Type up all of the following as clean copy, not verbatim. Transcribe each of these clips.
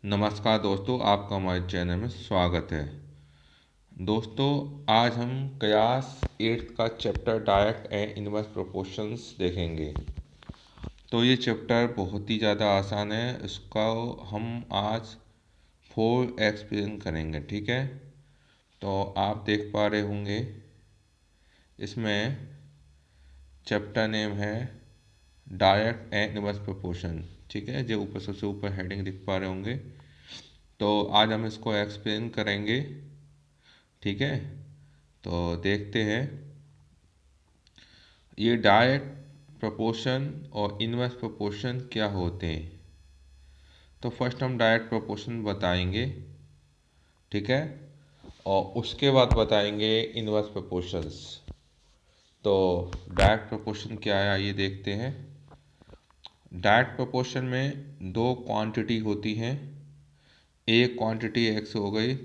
नमस्कार दोस्तों, आपका हमारे चैनल में स्वागत है। दोस्तों, आज हम क्लास 8 का chapter direct and inverse proportions देखेंगे। तो ये चैप्टर बहुत ही ज़्यादा आसान है। इसका हम आज 4 एक्सप्लेन करेंगे, ठीक है। तो आप देख पा रहे होंगे इसमें चैप्टर नेम है डायरेक्ट एंड इनवर्स प्रोपोर्शन, ठीक है। जो ऊपर सबसे ऊपर हेडिंग दिख पा रहे होंगे। तो आज हम इसको एक्सप्लेन करेंगे, ठीक है। तो देखते हैं ये डायरेक्ट प्रोपोर्शन और इनवर्स प्रोपोर्शन क्या होते हैं। तो फर्स्ट हम डायरेक्ट प्रोपोर्शन बताएंगे, ठीक है, और उसके बाद बताएंगे इनवर्स प्रोपोर्शंस। तो डायरेक्ट प्रोपोर्शन क्या है आइए देखते हैं। डायरेक्ट प्रोपोर्शन में दो क्वांटिटी होती हैं। एक क्वांटिटी x हो गई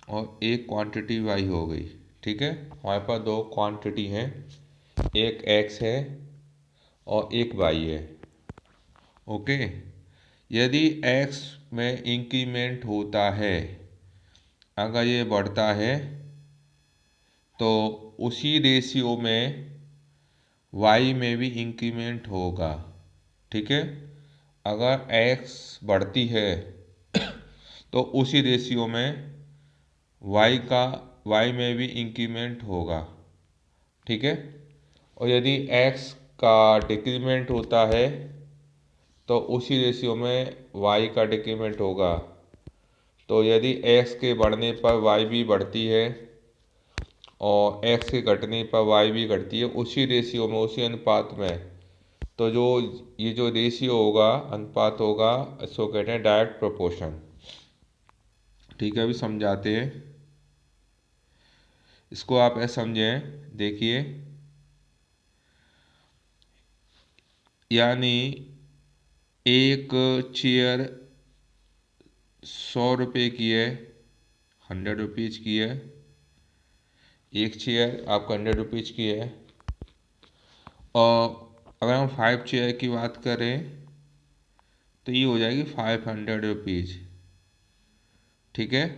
और एक क्वांटिटी y हो गई, ठीक है। हमारे पास दो क्वांटिटी हैं, एक x है और एक y है, ओके। यदि x में इंक्रीमेंट होता है, अगर ये बढ़ता है तो उसी रेशियो में y में भी इंक्रीमेंट होगा, ठीक है। अगर x बढ़ती है तो उसी रेशियो में y में भी इंक्रीमेंट होगा, ठीक है। और यदि x का डिक्रीमेंट होता है तो उसी रेशियो में y का डिक्रीमेंट होगा। तो यदि x के बढ़ने पर y भी बढ़ती है और x के घटने पर y भी घटती है, उसी रेशियो में, उसी अनुपात में, तो जो रेशियो होगा, अनुपात होगा, इसको कहते हैं डायरेक्ट प्रोपोर्शन, ठीक है। अभी समझाते हैं इसको, आप ऐसे समझें, देखिए। यानी एक चेयर 100 रुपये की है, 100 रुपीज़ की है। एक चेयर आपका 100 रुपीज़ की है। और अगर हम 5 चेयर की बात करें तो ये हो जाएगी 500 रुपीज़, ठीक है।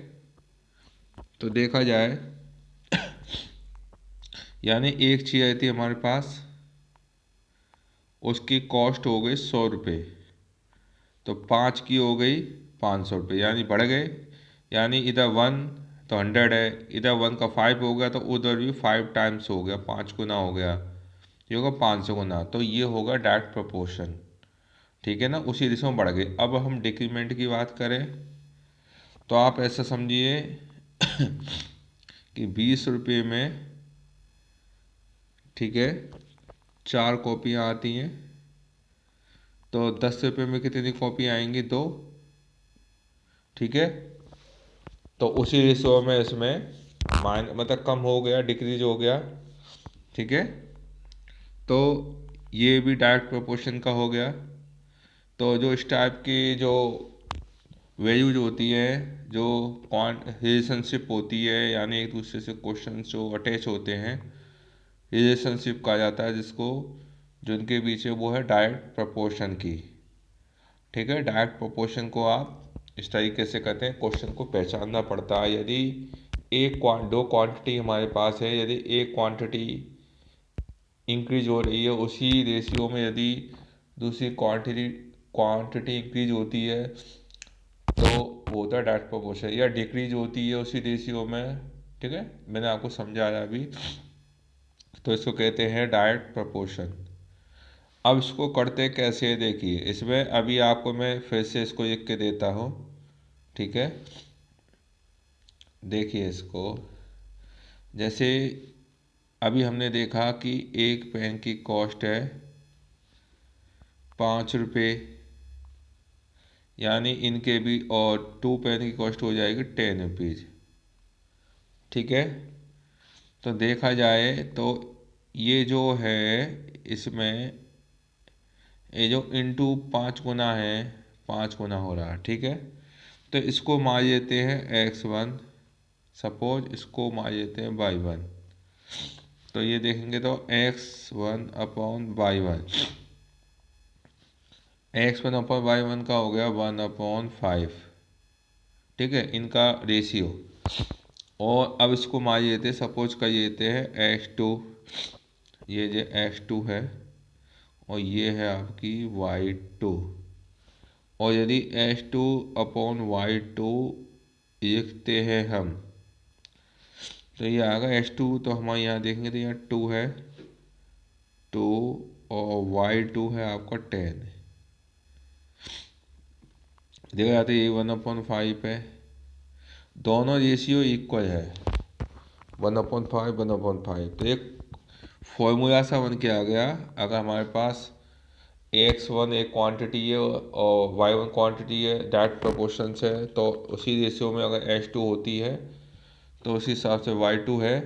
तो देखा जाए, यानी एक चेयर थी हमारे पास, उसकी कॉस्ट हो गई 100 रुपये। तो 5 की हो गई 500 रुपये, यानी बढ़ गए। यानी इधर 1 तो 100 है, इधर 1 का 5 हो गया तो उधर भी 5 टाइम्स हो गया, 5 गुना हो गया, ये होगा 500 गुना। तो ये होगा डायरेक्ट प्रोपोर्शन, ठीक है ना। उसी दिशा में बढ़ गए। अब हम डिक्रीमेंट की बात करें तो आप ऐसा समझिए कि 20 रुपये में, ठीक है, 4 कॉपियाँ आती हैं। तो 10 रुपये में कितनी कॉपी आएंगी? 2, ठीक है। तो उसी रेशियो में इसमें मतलब कम हो गया, डिक्रीज हो गया, ठीक है। तो ये भी डायरेक्ट प्रोपोर्शन का हो गया। तो जो इस टाइप की जो वैल्यूज होती है, जो रिलेशनशिप होती है, यानी एक दूसरे से क्वेश्चन जो अटैच होते हैं, रिलेशनशिप कहा जाता है जिसको, जो इनके बीच है वो है डायरेक्ट प्रोपोर्शन की, ठीक है। डायरेक्ट प्रोपोर्शन को आप इस तरीके से कहते हैं, क्वेश्चन को पहचानना पड़ता है। यदि दो क्वांटिटी हमारे पास है, यदि एक क्वांटिटी इंक्रीज हो रही है, उसी रेशियो में यदि दूसरी क्वांटिटी इंक्रीज होती है तो वो होता है डायरेक्ट प्रोपोर्शन, या डिक्रीज होती है उसी रेशियो में, ठीक है। मैंने आपको समझाया अभी। तो इसको कहते हैं डायरेक्ट प्रोपोर्शन। अब इसको करते कैसे हैं, देखिए। इसमें अभी आपको मैं फिर से इसको लिख के देता हूँ, ठीक है। देखिए इसको, जैसे अभी हमने देखा कि एक पेन की कॉस्ट है 5 रुपये, यानी इनके भी, और 2 पेन की कॉस्ट हो जाएगी 10 रुपीज़, ठीक है। तो देखा जाए तो ये जो है, इसमें ये जो इंटू 5 गुना है, 5 गुना हो रहा है, ठीक है। तो इसको मान लेते हैं x1, सपोज इसको मान लेते हैं y1। तो ये देखेंगे तो x1/y1, x1/y1 का हो गया 1/5, ठीक है, इनका रेशियो। और अब इसको मान लेते हैं, सपोज कर लेते हैं H2, ये जो H2 है और ये है आपकी Y2। और यदि H2/Y2 लिखते हैं हम, तो ये आएगा H2, तो हमारे यहाँ देखेंगे तो यहाँ 2 है, 2, और Y2 है आपका 10। देखा जाता है ये 1/5 है, दोनों रेशियो इक्वल है, 1/5 1/5। तो एक फॉर्मूला सा बन के आ गया। अगर हमारे पास x1 एक क्वांटिटी है और y1 क्वांटिटी है, डायरेक्ट प्रोपोर्शन है, तो उसी रेशियो में अगर H2 होती है तो उसी हिसाब से Y2 है,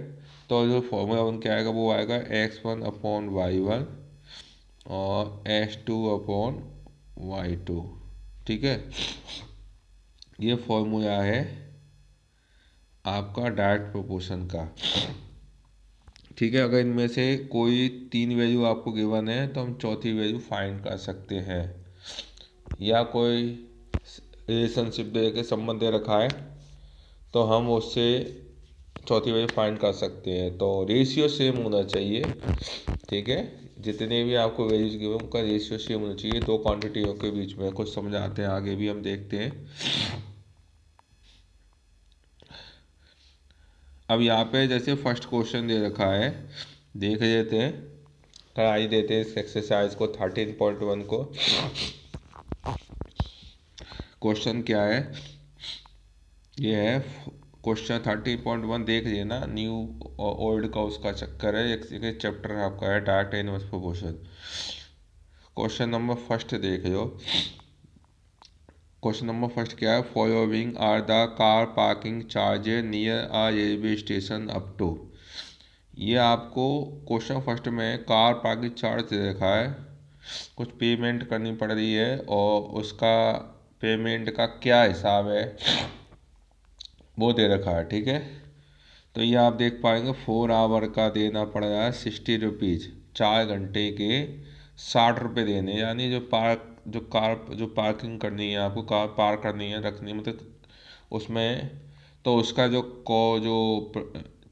तो जो फॉर्मूला बन के आएगा वो आएगा x1/y1 और H2/y2। ठीक है, ये फॉर्मूला है आपका डायरेक्ट प्रोपोर्शन का। ठीक है, अगर इनमें से कोई 3 वैल्यू आपको गिवन है तो हम चौथी वैल्यू फाइंड कर सकते हैं, या कोई रिलेशनशिप दे के संबंध दे रखा है तो हम उससे चौथी वैल्यू फाइंड कर सकते हैं। तो रेशियो सेम होना चाहिए। ठीक है, जितने भी आपको वैल्यूज गिवन उनका रेशियो सेम होना चाहिए दो क्वांटिटियों के बीच में। कुछ समझाते हैं, आगे भी हम देखते हैं। अब यहाँ पे जैसे फर्स्ट क्वेश्चन दे रखा है, देख लेते हैं, कराई देते हैं इस एक्सरसाइज को 13.1 को। क्वेश्चन क्या है, ये है क्वेश्चन 13.1। देख लेना, न्यू और ओल्ड का उसका चक्कर है, एक चैप्टर है आपका है direct inverse proportion. Question number first देख लो। क्वेश्चन नंबर फर्स्ट क्या है, following are the car parking charges near a railway station up to. ये आपको क्वेश्चन फर्स्ट में कार पार्किंग चार्ज दे रखा है, कुछ पेमेंट करनी पड़ रही है और उसका पेमेंट का क्या हिसाब है वो दे रखा है। ठीक है, तो ये आप देख पाएंगे 4 आवर का देना पड़ रहा है 60 रुपीज़, 4 घंटे के 60 रुपये देने, यानी जो पार्किंग करनी है आपको, कार पार्क करनी है, रखनी है, मतलब उसमें, तो उसका जो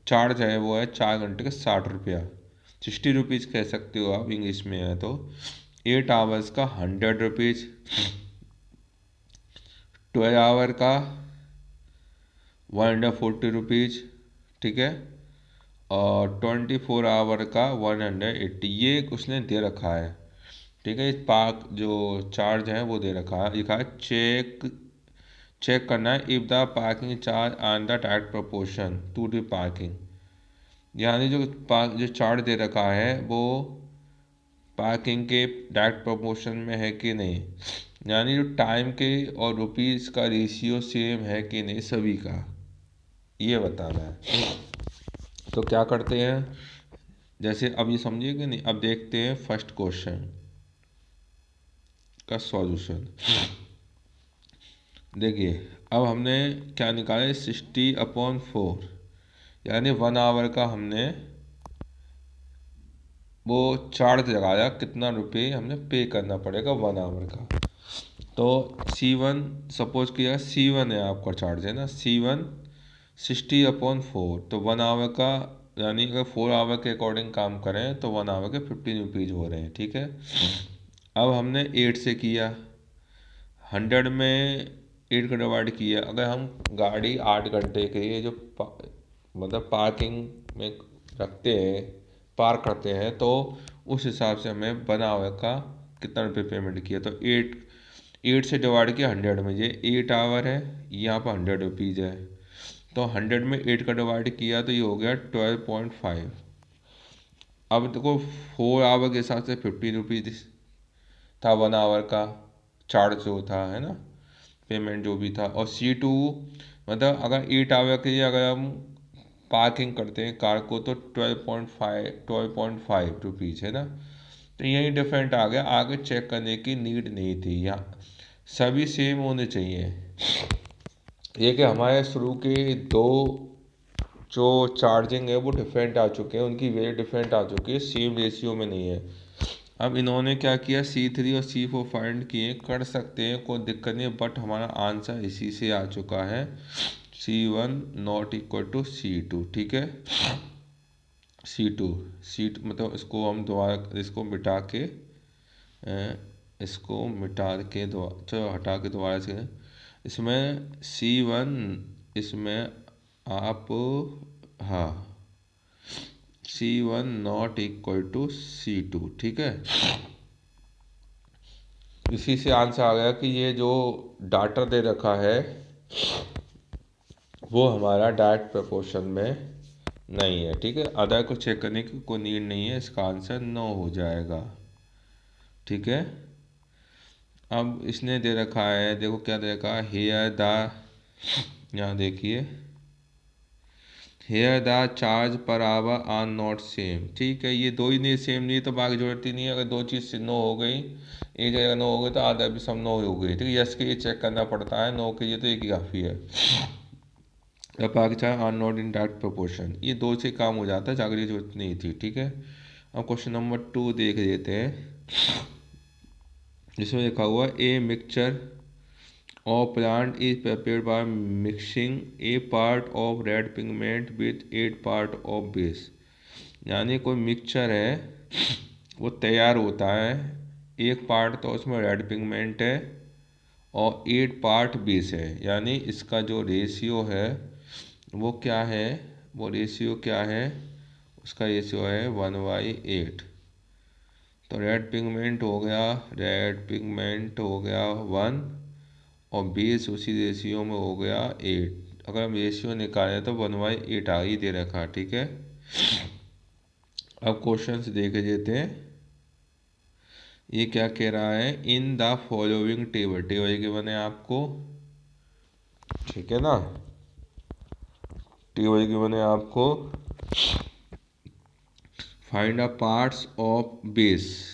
चार्ज है वो है 4 घंटे का 60 रुपया, 60 रुपीज़ कह सकते हो आप इंग्लिश में है तो। 8 आवर्स का 100 रुपीज़, 12 आवर का 140 रुपीज़। ठीक है, और 24 आवर का 180, ये उसने दे रखा है। ठीक है, इस पार्क जो चार्ज है वो दे रखा है, लिखा है चेक करना है if the parking charge and the direct proportion to the parking. यानी जो चार्ज दे रखा है वो पार्किंग के डायरेक्ट प्रोपोर्शन में है कि नहीं, यानी जो टाइम के और रुपीज़ का रेशियो सेम है कि नहीं सभी का, ये बताना है। तो क्या करते हैं, जैसे अब ये समझिए कि नहीं, अब देखते हैं फर्स्ट क्वेश्चन का सॉल्यूशन। देखिए, अब हमने क्या निकाला, 60/4, यानी 1 आवर का हमने वो चार्ज लगाया, कितना रुपये हमें पे करना पड़ेगा 1 आवर का। तो C1 सपोज किया, C1 है आपका चार्ज है ना, C1 60/4, तो 1 आवर का, यानी अगर 4 आवर के अकॉर्डिंग काम करें तो 1 आवर के 15 रुपीज़ हो रहे हैं। ठीक है, अब हमने 8 से किया, 100 में 8 का डिवाइड किया। अगर हम गाड़ी 8 घंटे के लिए जो मतलब पार्किंग में रखते हैं, पार्क करते हैं, तो उस हिसाब से हमें 1 आवर का कितना रुपये पेमेंट किया, तो 8 से डिवाइड किया 100 में, ये 8 आवर है, यहाँ पर 100 रुपीज़ है, तो 100 में 8 का डिवाइड किया तो ये हो गया 12.5। अब देखो 4 आवर के हिसाब से 15 रुपीज़ था 1 आवर का चार्ज जो था, है ना, पेमेंट जो भी था। और C2 मतलब अगर 8 आवर के लिए अगर हम पार्किंग करते हैं कार को तो 12.5 रुपीज़ है ना, तो यही डिफरेंट आ गया, आगे चेक करने की नीड नहीं थी, यहाँ सभी सेम होने चाहिए। ये कि हमारे शुरू के दो जो चार्जिंग है वो डिफरेंट आ चुके हैं, उनकी वैल्यू डिफरेंट आ चुकी है, सेम रेशियो में नहीं है। अब इन्होंने क्या किया, C3 और C4 फाइंड किए, कर सकते हैं, कोई दिक्कत नहीं, बट हमारा आंसर इसी से आ चुका है, C1 not equal to C2। ठीक है, C2, C2 मतलब इसको हम दोबारा इसको मिटा के इसको मिटा के दोबारा, चलो हटा के दोबारा से, इसमें C1, इसमें आप, हाँ, C1 not equal to C2। ठीक है, इसी से आंसर आ गया कि ये जो डाटा दे रखा है वो हमारा डायरेक्ट प्रोपोर्शन में नहीं है। ठीक है, अदर को चेक करने की कोई नीड नहीं है, इसका आंसर 9 हो जाएगा। ठीक है, अब इसने दे रखा है, देखो क्या दे रखा है, हेयर द, यहाँ देखिए, here the charge per hour are not same. ठीक है, ये दो ही नहीं सेम, नहीं तो बाकी जरूरत ही नहीं है, अगर दो चीज़ नो हो गई, एक जगह नो हो गई तो आधा भी सब नो हो गई। ठीक है, यस के लिए चेक करना पड़ता है, नो के लिए तो एक ही काफ़ी है। अब बाकी चाहे are not in direct proportion, ये दो से काम हो जाता है, ज़्यादा की जरूरत नहीं थी। ठीक है, अब क्वेश्चन नंबर 2 देख लेते हैं, जिसमें लिखा हुआ a mixture of plant is prepared by mixing a part of red pigment with 8 part of base। यानी कोई मिक्सचर है वो तैयार होता है, एक पार्ट तो उसमें रेड पिगमेंट है और 8 पार्ट बेस है, यानी इसका जो रेशियो है वो क्या है, वो रेशियो क्या है, उसका रेशियो है 1/8। तो रेड पिगमेंट हो गया, रेड पिगमेंट हो गया 1 और बेस उसी रेशियो में हो गया 8। अगर हम रेशियो निकालें तो 1/8 आ ही दे रखा। ठीक है, अब क्वेश्चन देख लेते हैं, ये क्या कह रहा है, in the following table, table के बने आपको, ठीक है ना, टेबल के बने आपको, find the parts of base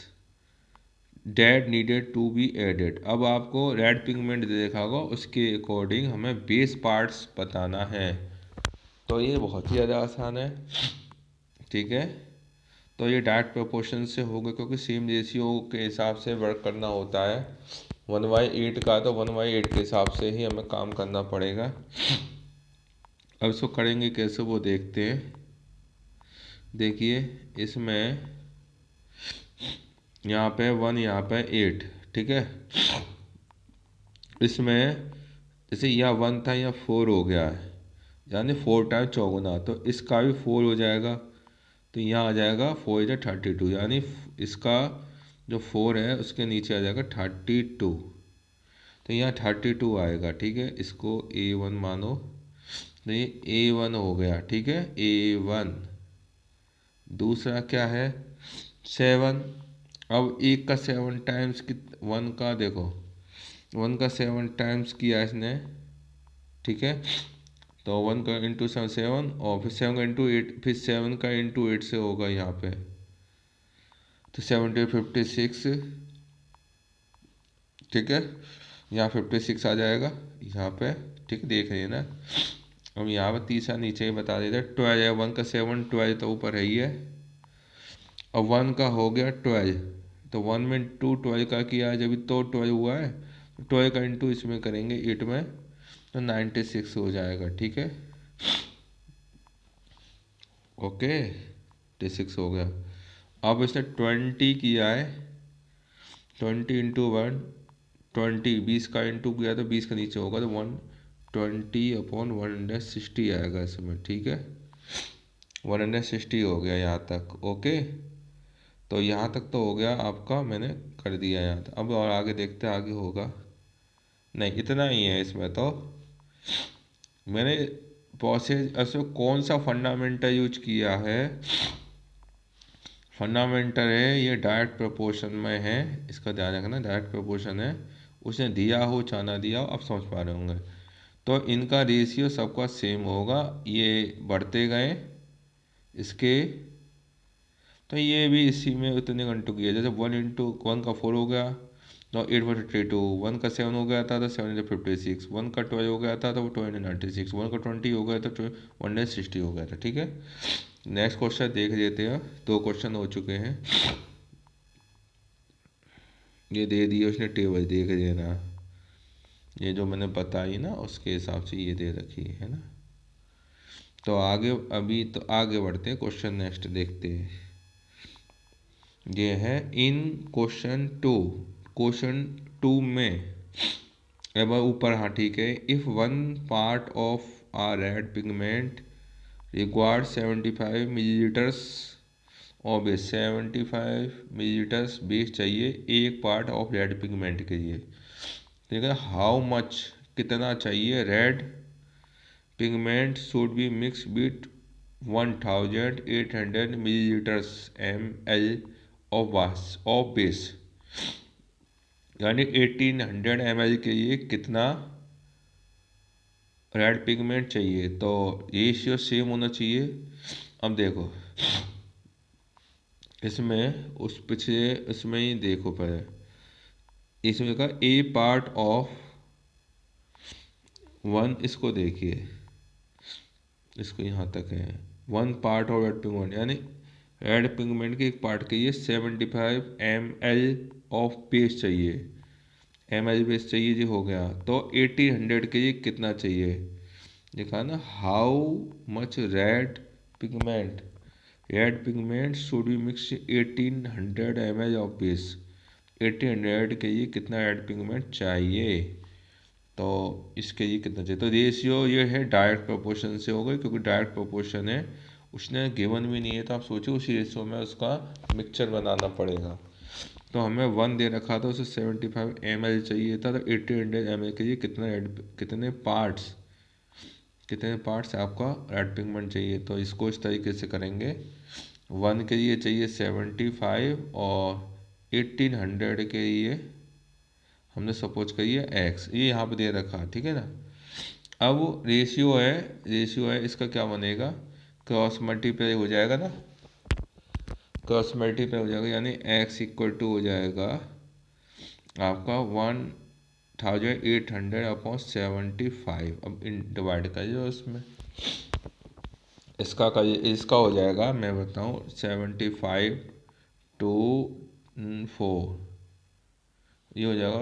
that needed to be added. अब आपको रेड पिगमेंट दे देखा होगा, उसके अकॉर्डिंग हमें बेस पार्ट्स बताना है, तो ये बहुत ही ज़्यादा आसान है। ठीक है, तो ये डायरेक्ट प्रोपोर्शन से होगा, क्योंकि सेम रेशियो के हिसाब से वर्क करना होता है, 1/8 का तो 1/8 के हिसाब से ही हमें काम करना पड़ेगा। अब इसको करेंगे कैसे वो देखते हैं। देखिए, इसमें यहाँ पे 1, यहाँ पे 8। ठीक है, इसमें जैसे यहाँ 1 था, यहाँ 4 हो गया है, यानी 4 टाइम चौगुना, तो इसका भी 4 हो जाएगा, तो यहाँ आ जाएगा 4 × 32, यानी इसका जो 4 है उसके नीचे आ जाएगा 32, तो यहाँ 32 आएगा। ठीक है, इसको A1 मानो, तो ये A1 हो गया। ठीक है, A1। दूसरा क्या है, 7। अब एक का 7 टाइम्स कि 1 का, देखो 1 का 7 टाइम्स किया इसने। ठीक है, तो 1 का इंटू 7 7, और फिर 7 का इंटू 8, फिर 7 का इंटू 8 से होगा यहाँ पे, तो 56। ठीक है, यहाँ 56 आ जाएगा यहाँ पे। ठीक, देख रहे हैं ना, अब यहाँ पर तीसरा नीचे ही बता देते, 12 है, 1 का 7 12 तो ऊपर है ही है, अब 1 का हो गया 12, तो 1 में 12 का किया है जब तो 12 हुआ है, तो 12 का इंटू इसमें करेंगे 8 में, तो 96 हो जाएगा। ठीक है, ओके, 96 हो गया। अब इसने 20 किया है, 20 × 1, 20 का इंटू किया तो 20 का नीचे होगा, तो 120/160 आएगा इसमें। ठीक है, 160 हो गया यहाँ तक। ओके, तो यहाँ तक तो हो गया आपका, मैंने कर दिया यहाँ तक। अब और आगे देखते हैं आगे होगा, नहीं इतना ही है इसमें। तो मैंने प्रोसेस ऐसे कौन सा फंडामेंटल यूज किया है, फंडामेंटल है ये डायरेक्ट प्रोपोर्शन में है, इसका ध्यान रखना, डायरेक्ट प्रोपोर्शन है, उसने दिया हो चाहे ना दिया हो, आप समझ पा रहे होंगे। तो इनका रेशियो सबका सेम होगा, ये बढ़ते गए इसके, तो ये भी इसी में उतने घंटों किया, जैसे 1 का 4 हो गया तो 8/32, 1 का 7 हो गया था तो 7×56, 1 का 12 हो गया था तो 2×96, 1 का 20 हो गया तो 160 हो गया था। ठीक है, नेक्स्ट क्वेश्चन देख लेते हैं, 2 क्वेश्चन हो चुके हैं। ये दे दिए उसने टेबल, देख लेना, ये जो मैंने बताई ना उसके हिसाब से ये दे रखी है ना। तो आगे, अभी तो आगे बढ़ते हैं, क्वेश्चन नेक्स्ट देखते हैं। ये है इन क्वेश्चन 2 में, अब ऊपर, हाँ ठीक है, if one part of a red pigment required 75 millilitres और बेस, 75 मिलीलीटर्स बेस चाहिए एक पार्ट ऑफ रेड पिगमेंट के लिए, ठीक है। हाउ मच, कितना चाहिए, red pigment should be mix with 1800 millilitres ml of base, यानी 1800 ml के लिए कितना रेड पिगमेंट चाहिए। तो रेशियो सेम होना चाहिए। अब देखो इसमें, उस पिछले इसमें ही देखो पहले, इसमें का ए पार्ट ऑफ वन, इसको देखिए, इसको यहाँ तक है, one part of red pigment, यानी रेड पिगमेंट के एक पार्ट के लिए 75 ml ऑफ बेस चाहिए, ml बेस चाहिए जी, हो गया। तो 1800 के लिए कितना चाहिए, देखा ना, how much red pigment should be mix 1800 ml of base, 1800 के लिए कितना रेड पिगमेंट चाहिए, तो इसके लिए कितना चाहिए। तो रेशियो ये है डायरेक्ट प्रोपोर्शन से हो गई, क्योंकि डायरेक्ट प्रोपोर्शन है, उसने गिवन भी नहीं है, तो आप सोचो उसी रेशियो में उसका मिक्सचर बनाना पड़ेगा। तो हमें 1 दे रखा था, उसे 75 ml चाहिए था, तो 1800 ml के लिए कितने पार्ट्स आपका रेड पिगमेंट चाहिए। तो इसको इस तरीके से करेंगे, 1 के लिए चाहिए 75 और 1800 के लिए हमने सपोज करिए x, ये यहाँ पे दे रखा, ठीक है ना। अब रेशियो है इसका क्या बनेगा, क्रॉस मल्टीप्लाई हो जाएगा ना, क्रॉस मल्टीप्लाई हो जाएगा, यानी x इक्वल टू हो जाएगा आपका 1800/75। अब इन डिवाइड करिए उसमें, इसका हो जाएगा, मैं बताऊँ, 75/4, ये हो जाएगा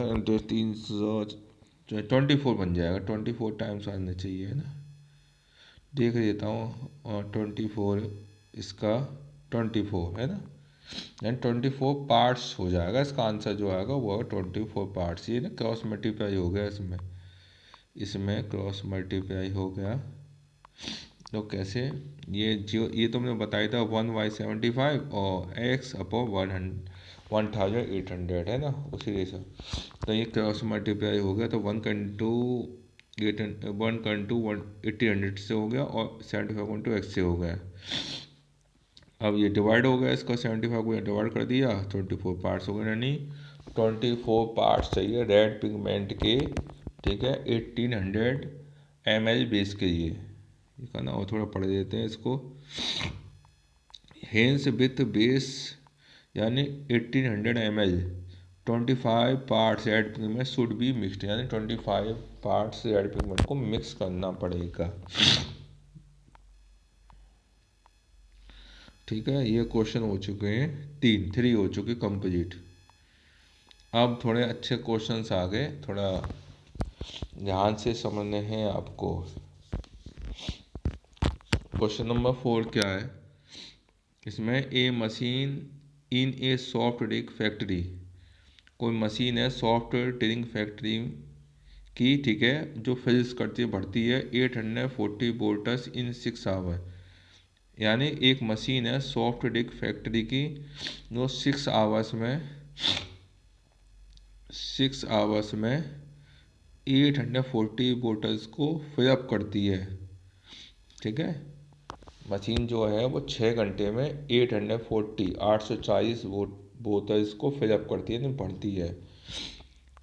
324 बन जाएगा, 24 टाइम्स आना चाहिए, है ना। देख लेता हूँ, और 24, इसका 24 है ना, यानी 24 पार्ट्स हो जाएगा, इसका आंसर जो आएगा वो है 24 पार्ट्स। ये ना क्रॉस मल्टीप्लाई हो गया, इसमें इसमें क्रॉस मल्टीप्लाई हो गया। तो कैसे, ये तो मैंने बताया था 1/75 और x अपॉन 1800, है ना, उसी जैसा। तो ये क्रॉस मल्टीप्लाई हो गया, तो 1 से हो गया, और 75 x से हो गया। अब ये डिवाइड हो गया, इसका 75 को डिवाइड कर दिया, 24 पार्ट्स हो गए, यानी 24 पार्ट्स चाहिए रेड पिगमेंट के, ठीक है, 1800 ml बेस के लिए। ये कहना, और थोड़ा पढ़ देते हैं इसको। हेंस विथ बेस, यानी 1800 ml 25 parts red pigment should be mixed, यानी 25 पार्ट्स रेड पिगमेंट को मिक्स करना पड़ेगा, ठीक है। ये क्वेश्चन हो चुके हैं 3 हो चुके कंप्लीट। अब थोड़े अच्छे क्वेश्चंस आ गए, थोड़ा ध्यान से समझने हैं आपको। क्वेश्चन नंबर 4 क्या है, इसमें a machine in a soft drink factory, कोई मशीन है सॉफ्ट ड्रिंक फैक्ट्री की, ठीक है, जो फिल्स करती है, भरती है 840 बोटल्स इन 6 आवर, यानी एक मशीन है सॉफ्ट ड्रिंक फैक्ट्री की, जो 6 आवर्स में 840 बोटल्स को फिलअप करती है, ठीक है। मशीन जो है वो 6 घंटे में 840 बोतल्स को फिलअप करती है, नहीं भरती है।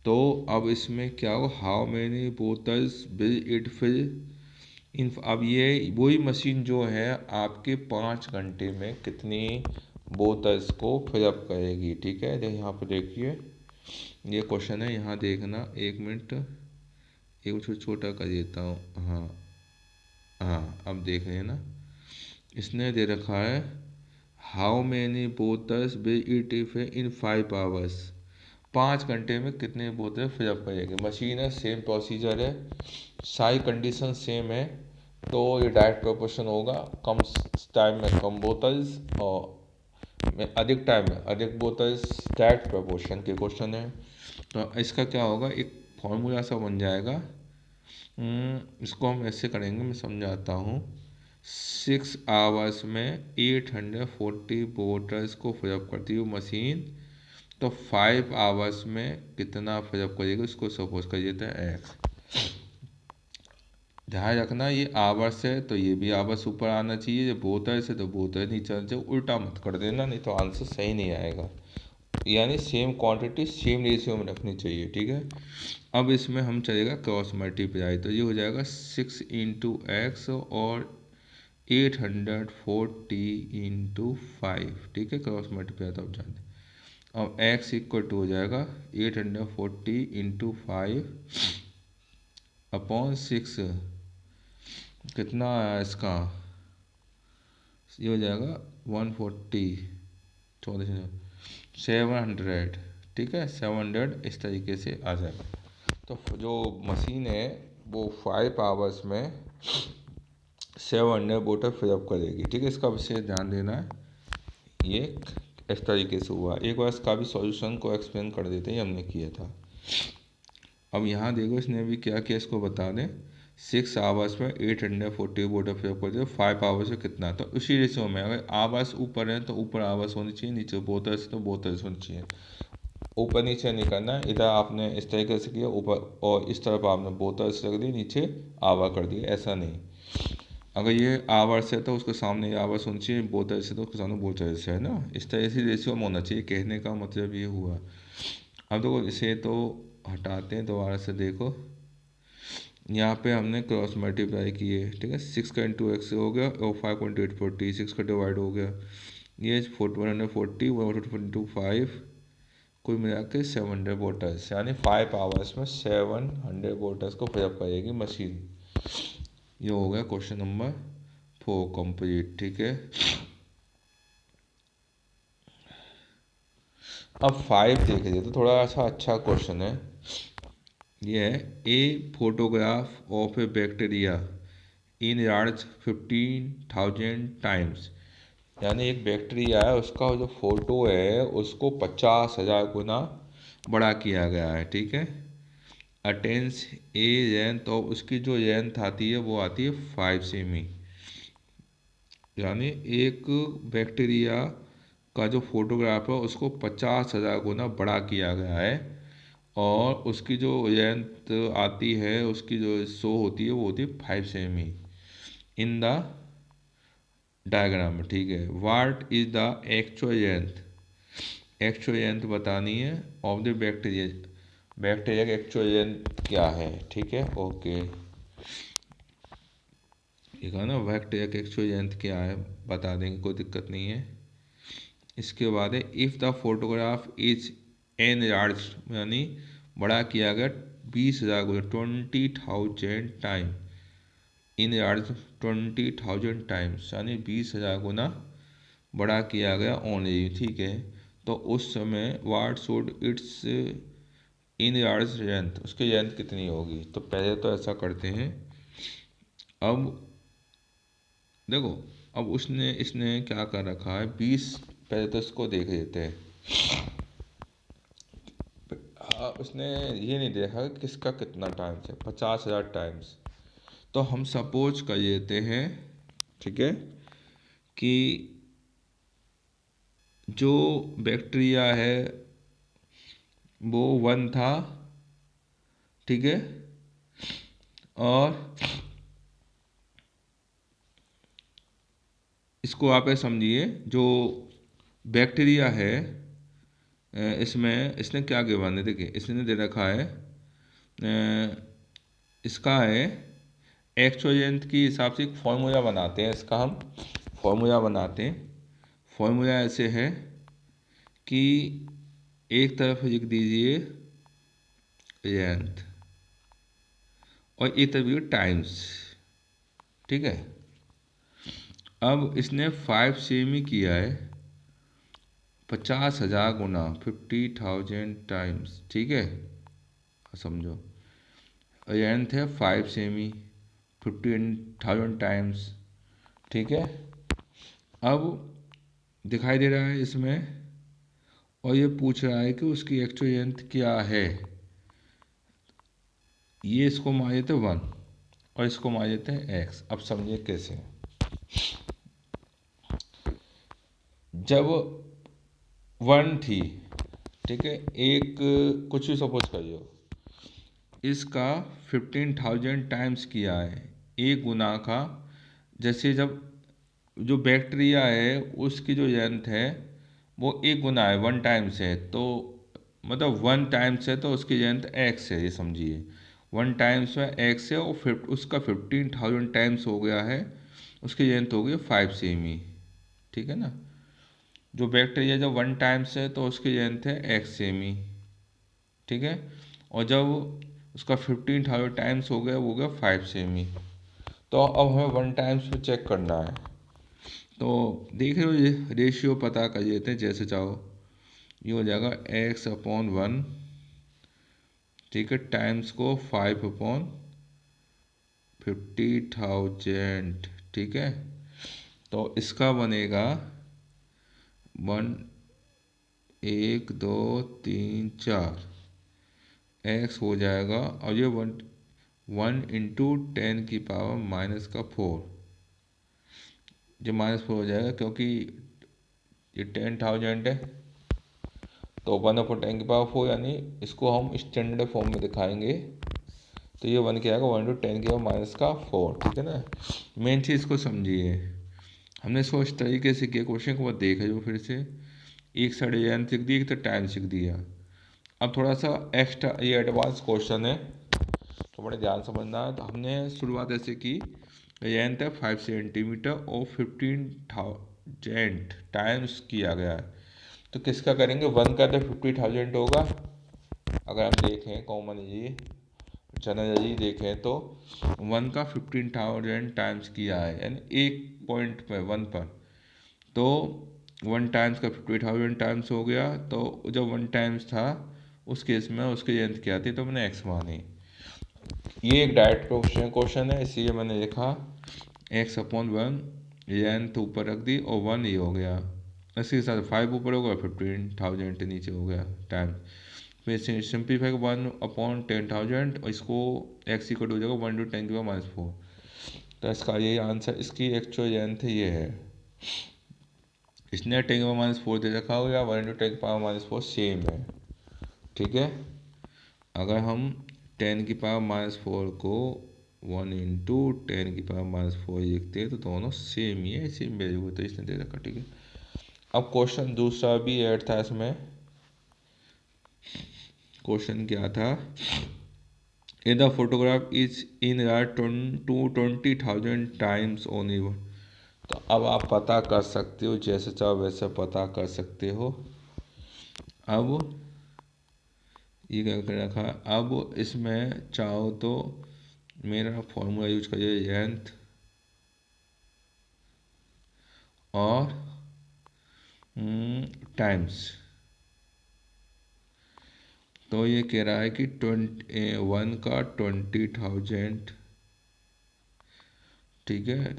तो अब इसमें क्या हो, how many bottles will it fill in, अब ये वही मशीन जो है आपके 5 घंटे में कितनी बोतल्स को फिलअप करेगी, ठीक है। यहाँ पर देखिए, ये क्वेश्चन है, यहाँ देखना, 1 मिनट, एक छोटा कर देता हूँ, हाँ हाँ, अब देख रहे हैं ना, इसने दे रखा है how many bottles will it if in 5 hours, 5 घंटे में कितनी बोतल फिलअप करेगी। मशीन है, सेम प्रोसीजर है, सारी कंडीशन सेम है, तो ये डायरेक्ट प्रोपोर्शन होगा। कम टाइम में कम बोतल्स और में अधिक टाइम में अधिक बोतल्स, डायरेक्ट प्रोपोर्शन के क्वेश्चन है। तो इसका क्या होगा, एक फॉर्मूला सा बन जाएगा। इसको हम ऐसे करेंगे, मैं समझाता हूँ। 6 आवर्स में 840 बोतल्स को फिलअप करती है मशीन, तो 5 आवर्स में कितना फिलअप करेगी उसको सपोज कर देते हैं एक्स। ध्यान रखना ये आवर्स है तो ये भी आवर्स ऊपर आना चाहिए, ये बोतल से तो बोतल नीचे आना चाहिए, उल्टा मत कर देना नहीं तो आंसर सही नहीं आएगा। यानी सेम क्वांटिटी सेम रेशियो में रखनी चाहिए, ठीक है। अब इसमें हम चलेगा क्रॉस मल्टीप्लाई, तो ये हो जाएगा 6 × x और 840 × 5, ठीक है। क्रॉस मल्टीप्लाई तो आप जानते हैं। अब x इक्वल टू हो जाएगा 840 × 5/6। कितना आया इसका, ये हो जाएगा 140, 700, ठीक है। 700 इस तरीके से आ जाएगा। तो जो मशीन है वो 5 आवर्स में 700 बोतल फिलअप करेगी, ठीक है। इसका विशेष ध्यान देना है। ये इस तरीके से हुआ। एक बार इसका भी सॉल्यूशन को एक्सप्लेन कर देते हैं, हमने किया था। अब यहाँ देखो इसने भी क्या किया, इसको बता दें। 6 आवर्स में 840 बोतल फिलअप कर दिया, 5 आवर्स में कितना, तो उसी रेशियो में अगर आवर्स ऊपर है तो ऊपर आवर्स होनी चाहिए, नीचे बोतल्स तो बोतल्स होनी चाहिए। ऊपर नीचे नहीं करना है, इधर आपने इस तरीके से किया ऊपर, और इस तरफ आपने बोतल्स रख दी, नीचे आवर कर दिया, ऐसा नहीं। अगर ये आवर्स है तो उसके सामने ये आवर्स होनी चाहिए, बोतल्स है तो उसके सामने बोतल्स है ना, इस तरह से रेशियो में होना चाहिए। कहने का मतलब ये हुआ। अब देखो इसे तो हटाते हैं, दोबारा से देखो। यहाँ पे हमने क्रॉस मल्टीप्लाई किए, ठीक है। 6 × x हो गया और 5.840, 6 का डिवाइड हो गया, ये 140, 145, कुल मिला के 700 बोटल्स, यानी 5 आवर्स में 700 बोटल्स को फिलअप करेगी मशीन। ये हो गया क्वेश्चन नंबर 4 कंप्लीट, ठीक है। अब 5 देख लीजिए तो थोड़ा सा अच्छा क्वेश्चन है। ये है a photograph of A bacteria in yards 15,000 times. यानी एक बैक्टीरिया है, उसका जो फोटो है उसको 50,000 गुना बड़ा किया गया है, ठीक है। अटेंस ए लेंथ, और उसकी जो लेंथ आती है वो आती है 5 सेमी। यानी एक बैक्टीरिया का जो फोटोग्राफ है उसको 50,000 गुना बड़ा किया गया है, और उसकी जो लेंथ आती है, उसकी जो शो होती है वो होती है 5 सेमी इन द डायग्राम में, ठीक है। What is the actual length, actual length बतानी है ऑफ द बैक्टीरिया, बैक्टीरिया की एक्चुअल लेंथ क्या है, ठीक है। ओके, ठीक है ना, बैक्टीरिया की एक्चुअल लेंथ क्या है बता देंगे, कोई दिक्कत नहीं है। इसके बाद है if the photograph is an large, यानी बड़ा किया गया 20,000 गुना, 20,000 टाइम इन लार्ज 20,000 टाइम्स, यानी 20,000 गुना बड़ा किया गया ओनली, ठीक है। तो उस समय what should it's in yards length, उसकी लेंथ कितनी होगी। तो पहले तो ऐसा करते हैं। अब देखो, अब उसने इसने क्या कर रखा है 20, पहले तो इसको देख लेते हैं। हाँ, उसने ये नहीं देखा कि किसका कितना टाइम्स है, 50,000 टाइम्स। तो हम सपोज कर लेते हैं, ठीक है, कि जो बैक्टीरिया है वो 1 था, ठीक है। और इसको आप ऐसे समझिए, जो बैक्टीरिया है इसमें इसने क्या गिवन है, देखिए इसने दे रखा है इसका है एक्चुअल लेंथ के हिसाब से एक फॉर्मूला बनाते हैं, इसका हम फॉर्मूला बनाते हैं। फॉर्मूला ऐसे है कि एक तरफ लिख दीजिए लेंथ और एक तरफ लिखिए टाइम्स, ठीक है। अब इसने 5 सेमी किया है, 50,000 गुना 50,000 टाइम्स, ठीक है, समझो। लेंथ है 5 सेमी, 15,000 टाइम्स, ठीक है। अब दिखाई दे रहा है इसमें, और ये पूछ रहा है कि उसकी एक्चुअल लेंथ क्या है। ये इसको मान लेते हैं 1 और इसको मान लेते हैं x। अब समझिए कैसे। जब 1 थी, ठीक है, एक कुछ भी सपोज करिए, इसका 15,000 टाइम्स किया है, एक गुना का। जैसे जब जो बैक्टीरिया है उसकी जो लेंथ है वो एक गुना है, 1 टाइम्स है, तो मतलब 1 टाइम्स है तो उसकी लेंथ x है, ये समझिए। 1 टाइम्स में x है और फिर उसका 15,000 टाइम्स हो गया है, उसकी लेंथ हो गई 5 सेमी, ठीक है ना। जो बैक्टीरिया जब 1 टाइम्स है तो उसकी लेंथ है x सेमी, ठीक है। और जब उसका 15,000 टाइम्स हो गया 5 सेमी। तो अब हमें 1 टाइम्स पे चेक करना है। तो देख रहे हो, ये रेशियो पता कर लेते हैं जैसे चाहो। ये हो जाएगा x/1, ठीक है, टाइम्स को 5/50,000, ठीक है। तो इसका बनेगा 1, 1 2 3 4, x हो जाएगा। और ये 1 × 10⁻⁻⁴, जो -4 हो जाएगा क्योंकि ये 10,000 है, तो 1/10⁻⁴, यानी इसको हम स्टैंडर्ड फॉर्म में दिखाएंगे तो ये 1 क्या आएगा, 1 × 10⁻⁴, ठीक है ना। मेन चीज़ इसको समझिए। हमने इसको इस तरीके से किया, क्वेश्चन को देख जो फिर से, एक साइड लेंथ लिख दी, एक तो टाइम लिख दिया। अब थोड़ा सा एक्स्ट्रा ये एडवांस क्वेश्चन है तो बड़े ध्यान समझना है। तो हमने शुरुआत ऐसे की, लेंथ है 5 सेंटीमीटर और 15,000 टाइम्स किया गया है। तो किसका करेंगे, 1 का तो 50,000 होगा। अगर हम देखें कॉमन ये जनरली देखें तो 1 का 15,000 टाइम्स किया है, यानी एक पॉइंट पर 1 पर, तो 1 टाइम्स का 50,000 टाइम्स हो गया। तो जब 1 टाइम्स था उस केस में उसकी लेंथ क्या थी, तो मैंने x मानी। ये एक डायरेक्ट क्वेश्चन है, इसलिए मैंने लिखा x/1, लेंथ ऊपर रख दी और 1 ये हो गया। इसके साथ 5 ऊपर होगा, 15,000 नीचे हो गया टाइम। फिर सिंप्लीफाई 1/10,000, और इसको x इक्वल हो जाएगा 1 × 10⁻⁴। तो इसका ये आंसर, इसकी एक्चुअल लेंथ ये है। इसने 10⁻⁴ दे रखा हो या 1 × 10⁻⁴ सेम है, ठीक है। अगर हम 10⁻⁴ को 1 × 10⁻⁴ लिखते हैं तो दोनों सेम ही है, सेम वैल्यू है, तो इसने दे रखा, ठीक है। अब क्वेश्चन दूसरा भी ऐड था इसमें। क्वेश्चन क्या था, in the photograph is in 20,000 times only. तो अब आप पता कर सकते हो, जैसे चाहो वैसे पता कर सकते हो। अब ये क्या कर रखा, अब इसमें चाहो तो मेरा फॉर्मूला यूज करिए, लेंथ और टाइम्स। तो ये कह रहा है कि 1 का 20,000, ठीक है,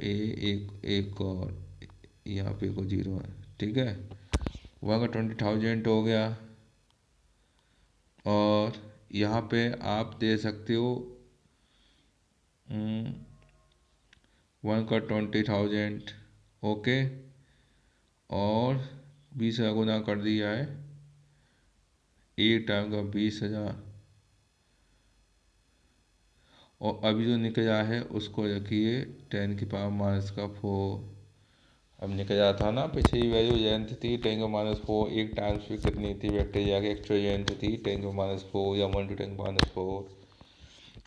एक और यहाँ पे को 0 है, ठीक है। 1 का 20,000 हो गया, और यहाँ पे आप दे सकते हो 1 का 20,000, ओके, और 20 का गुना कर दिया है, एक टाइम का 20,000, और अभी जो निकला है उसको रखिए 10⁻⁴। अब निकला था ना, पिछली वैल्यू लेंथ थी 10⁻⁴, एक टाइम्स भी कितनी थी, बैक्टीरिया की एक्चुअल लेंथ थी 10⁻⁴ या 1 × 10⁻⁴,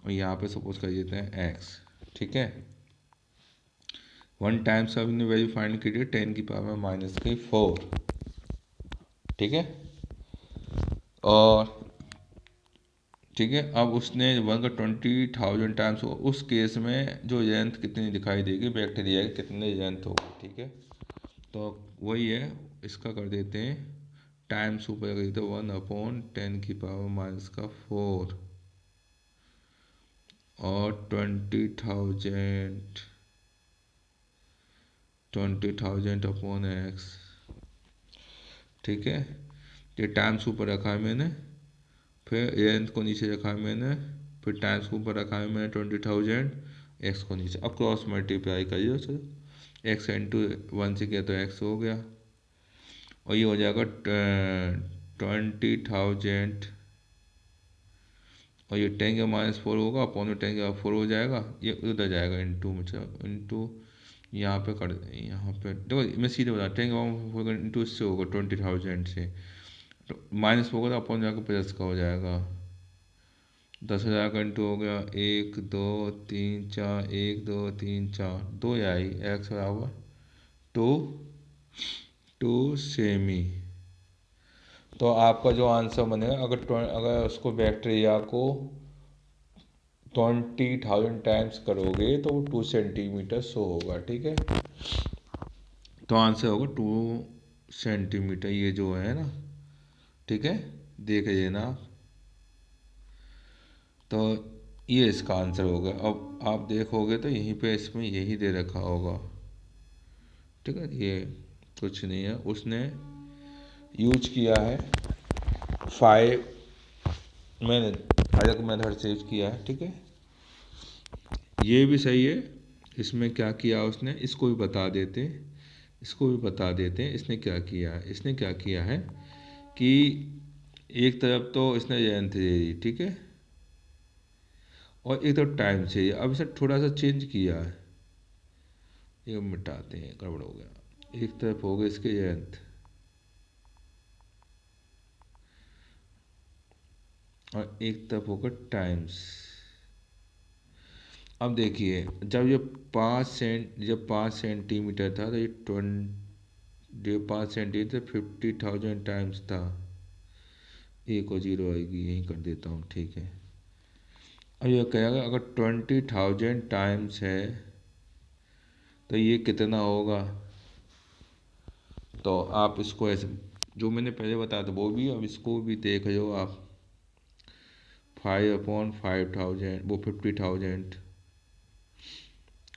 और यहाँ पे सपोज कर देते हैं x, ठीक है। 1 टाइम्स का हमने वैल्यू फाइंड की थी 10⁻⁻⁴, ठीक है। और ठीक है, अब उसने 1 का 20,000 टाइम्स हो, उस केस में जो लेंथ कितनी दिखाई देगी, बैक्टीरिया की कितनी लेंथ होगी, ठीक है। तो वही है, इसका कर देते हैं टाइम्स ऊपर गई तो 1/10⁻⁴ और 20,000 ठीक है। ये टाइम्स ऊपर रखा है मैंने, फिर लेंथ को नीचे रखा है मैंने, फिर टाइम्स को ऊपर रखा है मैंने 20,000, एक्स को नीचे। अब क्रॉस मल्टीप्लाई करिए, चलो एक्स इंटू 1 से किया तो एक्स हो गया, और ये हो जाएगा 20,000, और ये 10⁻⁴ होगा, अपॉन 10⁻⁴ हो जाएगा, ये उधर जाएगा इंटू में, इंटू यहाँ पे कर, यहाँ पे देखो मैं सीधे बता, 10⁻⁴ इंटू इससे होगा 20,000 से, तो माइनस होगा तो अपॉन जाकर प्लस का हो जाएगा। 10,000 का इंटू हो गया, 1 2 3 4, 1 2 3 4, 2 आई, एक्स बराबर 2 सेमी। तो आपका जो आंसर बनेगा, अगर उसको बैक्टीरिया को 20,000 टाइम्स करोगे तो वो 2 सेंटीमीटर शो होगा, ठीक है। तो आंसर होगा 2 सेंटीमीटर, ये जो है ना, ठीक है, देख लेना। तो ये इसका आंसर होगा। अब आप देखोगे तो यहीं पे इसमें यही दे रखा होगा, ठीक है। ये कुछ नहीं है, उसने यूज किया है 5, मैंने अलग मेथड से यूज किया है, ठीक है। ये भी सही है। इसमें क्या किया उसने, इसको भी बता देते, इसको भी बता देते हैं इसने क्या किया है। इसने क्या किया है कि एक तरफ तो इसने लेंथ दे दी, ठीक है, और एक तरफ टाइम चाहिए। अब इसे थोड़ा सा चेंज किया है, ये मिटाते हैं, गड़बड़ हो गया। एक तरफ हो गया इसके लेंथ, और एक तरफ होगा टाइम्स। अब देखिए, जब 5 सेंटीमीटर था, तो ये 5 सेंटीमीटर 50,000 टाइम्स था। एक और जीरो आएगी, यहीं कर देता हूँ, ठीक है। अब ये कहेगा अगर 20,000 टाइम्स है तो ये कितना होगा। तो आप इसको ऐसे, जो मैंने पहले बताया था वो भी, अब इसको भी देख लो आप। 5/5,000 वो 50,000,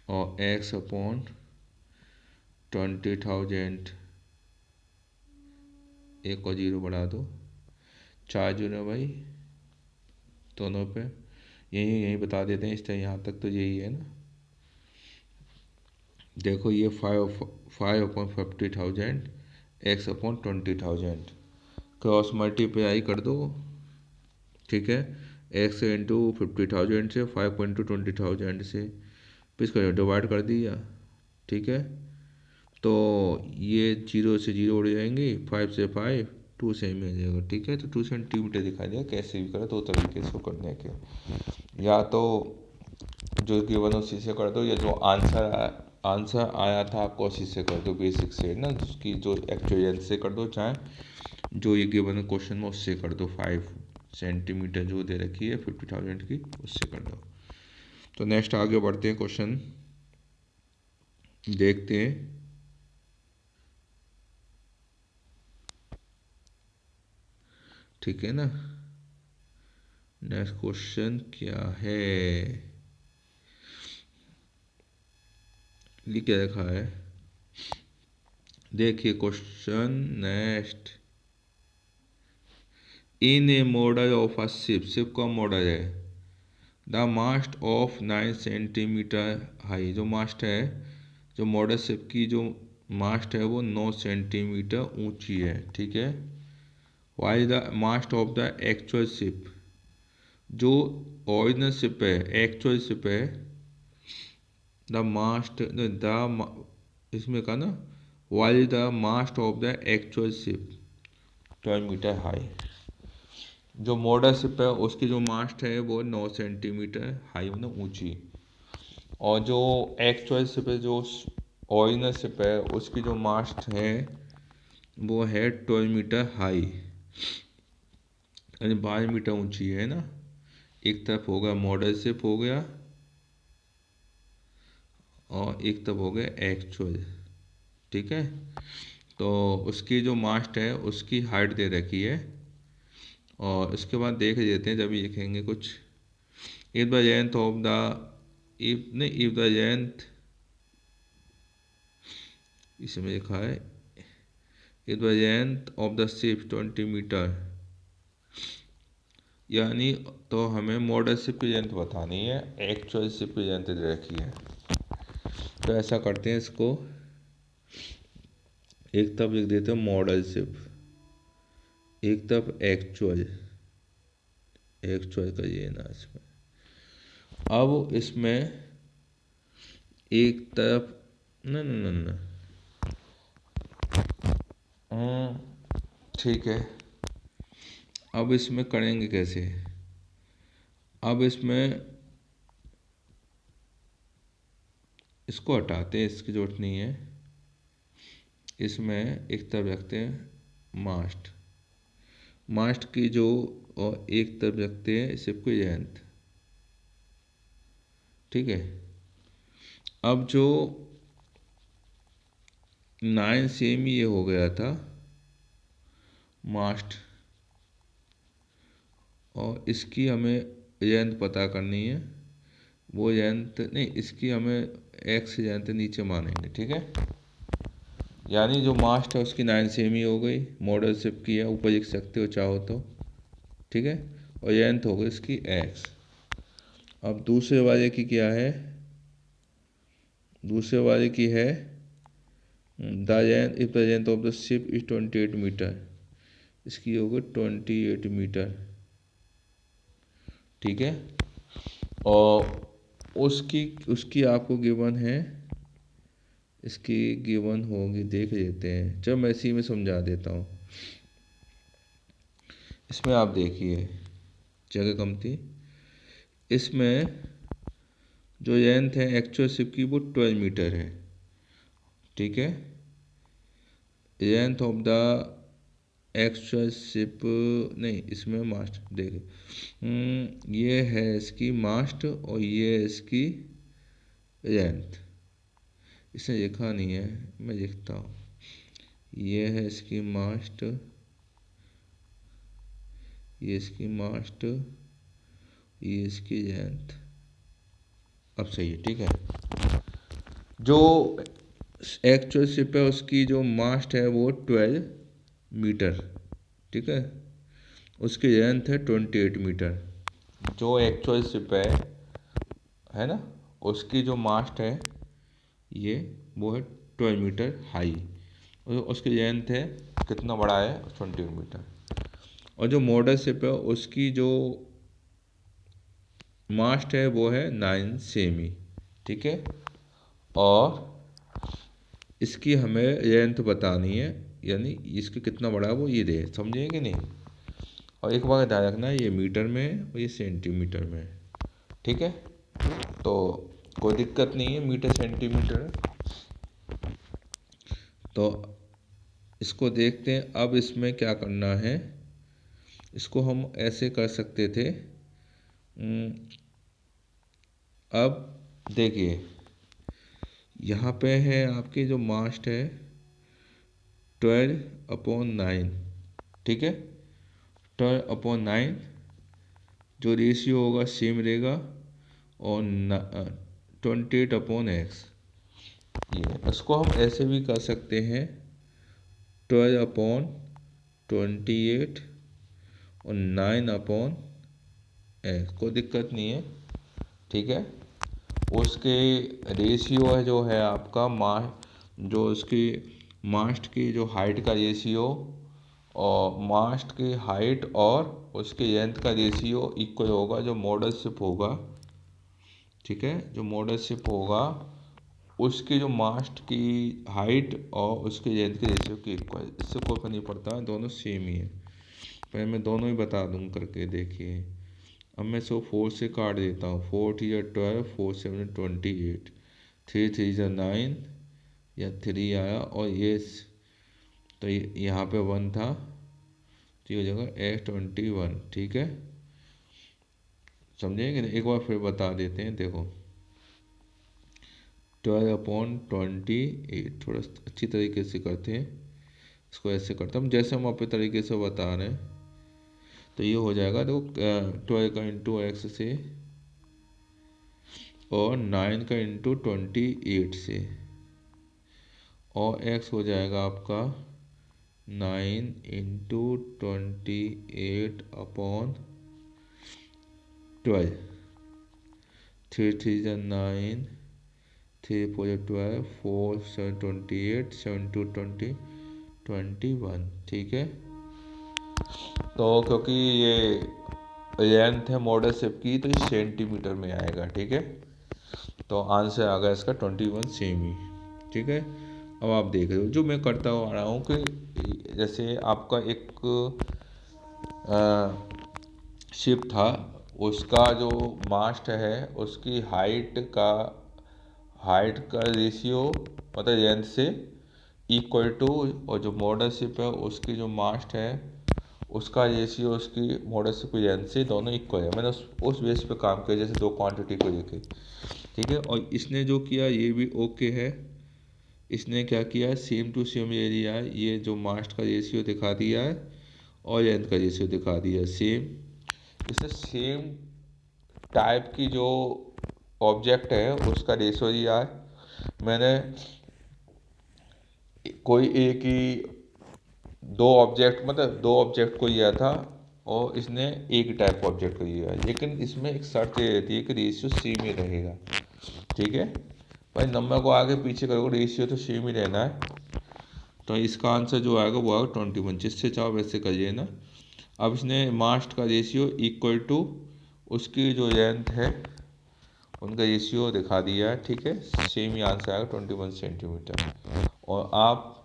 और x/20,000, एक और जीरो बढ़ा दो, 4 जीरो भाई दोनों पे, यही यही बता देते हैं इस तरह, यहाँ तक तो यही है ना। देखो ये 5/50,000, x/20,000, क्रॉस मल्टीप्लाई कर दो, ठीक है। एक्स इंटू 50,000 से, 5 इंटू 20,000 से, फिर इसको डिवाइड कर दिया, ठीक है। तो ये जीरो से जीरो उड़ जाएंगे, 5 से 5, 2 सेमी आ जाएगा, ठीक है। तो 2 सेंटीमीटर दिखा दिया। कैसे भी करो, दो तरीके से करने के, या तो जो गिवन उसी से कर दो, या जो आंसर आया था आपको उसी से कर दो, बेसिक से ना, उसकी जो एक्चुअल से कर दो, चाहे जो ये गिवन क्वेश्चन में उससे कर दो। 5 सेंटीमीटर जो दे रखी है 50,000 की, उससे कर दो। तो नेक्स्ट आगे बढ़ते हैं, क्वेश्चन देखते हैं, ठीक है ना। नेक्स्ट क्वेश्चन क्या है, ये क्या रखा है, देखिए question next. In a model of a ship का मॉडल है, the mast of 9 centimetre high, जो मास्ट है, जो मॉडल शिप की जो मास्ट है वो 9 सेंटीमीटर ऊंची है, ठीक है। While the mast of the actual ship, जो ओरिजिनल शिप है, एक्चुअल शिप है, द मास्ट इसमें का ना, while the mast of the actual ship 12 metre high, जो मॉडल शिप है उसकी जो मास्ट है वो 9 सेंटीमीटर हाई, मतलब ऊंची, और जो एक्चुअल शिप है, जो ओरिजिनल शिप है, उसकी जो मास्ट है वो है 12 मीटर हाई, यानी 12 मीटर ऊंची है ना। एक तरफ हो गया मॉडल शिप हो गया, और एक तरफ हो गया एक्चुअल, ठीक है। तो उसकी जो मास्ट है उसकी हाइट दे रखी है, और उसके बाद देख लेते हैं जब ये लिखेंगे कुछ। If the length of the, if नहीं, इफ द लेंथ, इसमें लिखा है if the length of the ship 20 metre, यानी तो हमें मॉडल शिप की लेंथ बतानी है, एक्चुअल शिप की लेंथ दे रखी है। तो ऐसा करते हैं, इसको एक तरफ लिख देते हैं मॉडल शिप, एक तरफ एक्चुअल, एक्चुअल करिए ना इसमें। अब इसमें एक तरफ, न न न न ठीक है। अब इसमें करेंगे कैसे? अब इसमें इसको हटाते हैं, इसकी जरूरत नहीं है। इसमें एक तरफ रखते हैं मास्ट, मास्ट की जो, और एक तरफ रखते हैं शिप की लेंथ, ठीक है। अब जो 9 सेम ये हो गया था मास्ट, और इसकी हमें लेंथ पता करनी है। वो लेंथ नहीं, इसकी हमें एक्स लेंथ नीचे मानेंगे, ठीक है। यानी जो मास्ट है उसकी 9 सेम ही हो गई, मॉडल शिप की है, ऊपर लिख सकते हो चाहो तो, ठीक है। और लेंथ हो गई इसकी एक्स। अब दूसरे वाले की क्या है? दूसरे वाले की है the length, if the length of the ship is 28 metre, इसकी होगी 28 मीटर, ठीक है। और उसकी उसकी आपको गिवन है, इसकी गिवन होगी, देख लेते हैं। जब मैं इसी में समझा देता हूँ। इसमें आप देखिए, जगह कम थी। इसमें जो लेंथ है एक्चुअल शिप की वो 12 मीटर है, ठीक है। Length of the actual ship, नहीं, इसमें मास्ट देखिए, ये है इसकी मास्ट और ये है इसकी लेंथ। इसने लिखा नहीं है, मैं लिखता हूँ। ये है इसकी मास्ट, ये इसकी मास्ट, ये इसकी लेंथ। अब सही है, ठीक है। जो एक्चुअल शिप है उसकी जो मास्ट है वो 12 मीटर, ठीक है। उसकी लेंथ है 28 मीटर। जो एक्चुअल शिप है ना, उसकी जो मास्ट है ये, वो है 12 मीटर हाई, और उसकी लेंथ है, कितना बड़ा है, 28 मीटर। और जो मॉडल शिप है उसकी जो मास्ट है वो है 9 सेमी, ठीक है। और इसकी हमें लेंथ बतानी है, यानी इसकी कितना बड़ा है वो ये दे, समझे कि नहीं। और एक बात ध्यान रखना, ये मीटर में है और ये सेंटीमीटर में है, ठीक है। तो कोई दिक्कत नहीं है, मीटर सेंटीमीटर। तो इसको देखते हैं। अब इसमें क्या करना है, इसको हम ऐसे कर सकते थे। अब देखिए, यहाँ पे है आपकी जो मास्ट है 12/9, ठीक है। 12/9 जो रेशियो होगा सेम रहेगा, और 28/x। ये इसको हम ऐसे भी कर सकते हैं, 12/28 और 9/x, कोई दिक्कत नहीं है, ठीक है। उसके रेशियो है जो है आपका जो उसकी मास्ट की जो हाइट का रेशियो, और मास्ट की हाइट और उसके लेंथ का रेशियो इक्वल होगा जो मॉडल शिप होगा, ठीक है। जो मॉडल शिप होगा उसकी जो मास्ट की हाइट और उसके लेंथ के रेशियो के इक्वल, इससे कोई फर्क नहीं पड़ता, दोनों सेम ही है। पहले मैं दोनों ही बता दूँ करके, देखिए। अब मैं इसको 4 से काट देता हूँ। 4 3 या 12, 4 7 28, 3 3 या 9, या 3 आया, और ये तो यहाँ पे 1 था, तो ये हो जाएगा X21, ठीक है। समझेंगे? एक बार फिर बता देते हैं, देखो। 12/28, थोड़ा अच्छी तरीके से करते हैं। इसको ऐसे करता हूँ जैसे हम अपने तरीके से बता रहे हैं। तो ये हो जाएगा, तो 12 का इंटू एक्स से और 9 का इंटू 28 से, और एक्स हो जाएगा आपका 9 इंटू 28 अपॉन 12। 3 3 जा 9, 3 4 जा 12, 4 7 28, 7 2 20, 21। ठीक है, तो क्योंकि ये लेंथ है मॉडल शिप की तो ये सेंटीमीटर में आएगा। ठीक है, तो आंसर आ गया इसका 21 सेमी। ठीक है, अब आप देख रहे हो जो मैं करता हुआ आ रहा हूँ कि जैसे आपका एक शिप था, उसका जो मास्ट है उसकी हाइट का रेशियो मतलब लेंथ से इक्वल टू, और जो मॉडल शिप है उसकी जो मास्ट है उसका रेशियो उसकी मॉडल शिप की लेंथ से दोनों इक्वल है। मैंने उस बेस पे काम किया, जैसे दो क्वांटिटी को लेके। ठीक है, और इसने जो किया ये भी ओके है। इसने क्या किया, सेम टू सेम ले लिया है, ये जो मास्ट का रेशियो दिखा दिया है और लेंथ का रेशियो दिखा दिया है सेम। इससे सेम टाइप की जो ऑब्जेक्ट है उसका रेशियो दिया है। मैंने कोई एक ही दो ऑब्जेक्ट को लिया था और इसने एक टाइप ऑब्जेक्ट को लिया है, लेकिन इसमें एक शर्त ये रहती है कि रेशियो सेम ही रहेगा। ठीक है भाई, नंबर को आगे पीछे करोगे रेशियो तो सेम ही रहना है। तो इसका आंसर जो आएगा वो आएगा 21, जिससे चाहो वैसे करिए ना। अब इसने मास्ट का रेशियो इक्वल टू उसकी जो लेंथ है उनका रेशियो दिखा दिया है। ठीक है, सेम ही आंसर आएगा 21 सेंटीमीटर। और आप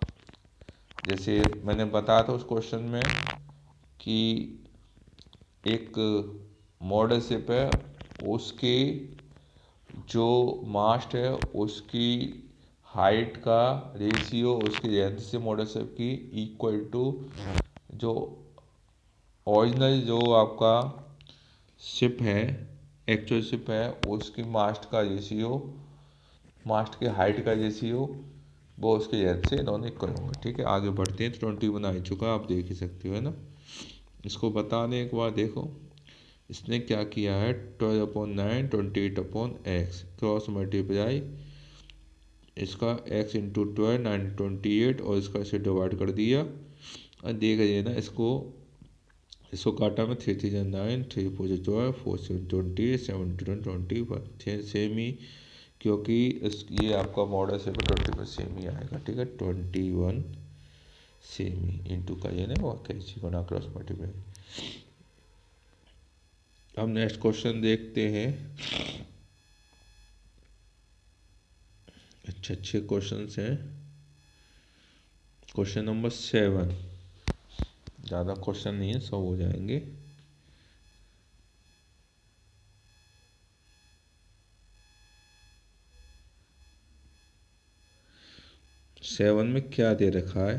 जैसे मैंने बताया था उस क्वेश्चन में कि एक मॉडल शिप है, उसके जो मास्ट है उसकी हाइट का रेशियो उसकी लेंथ से मॉडल शिप की इक्वल टू जो ओरिजिनल जो आपका शिप है, एक्चुअल शिप है, उसकी मास्ट की हाइट का रेशियो वो उसकी लेंथ से दोनों इक्वल होंगे। ठीक है, आगे बढ़ते हैं। तो 21 आ चुका है, आप देख ही सकते हो है ना। इसको बताने एक बार देखो, इसने क्या किया है, 12/9 28/x क्रॉस मल्टीप्लाई इसका x इंटू 12 9 28 और इसका इसे डिवाइड कर दिया। और देख रही है ना, इसको काटा में 3 3 9, 3 4 12, 4 7 20, 7 2 21 सेम ही, क्योंकि ये आपका मॉडल से 21 सेम ही आएगा। ठीक है, 21 सेम ही इंटू का ये ना कैंची गुना क्रॉस मल्टीप्लाई। अब नेक्स्ट क्वेश्चन देखते हैं। अच्छे अच्छे क्वेश्चंस हैं। क्वेश्चन नंबर 7, ज़्यादा क्वेश्चन नहीं है, 100 हो जाएंगे। सेवन में क्या दे रखा है,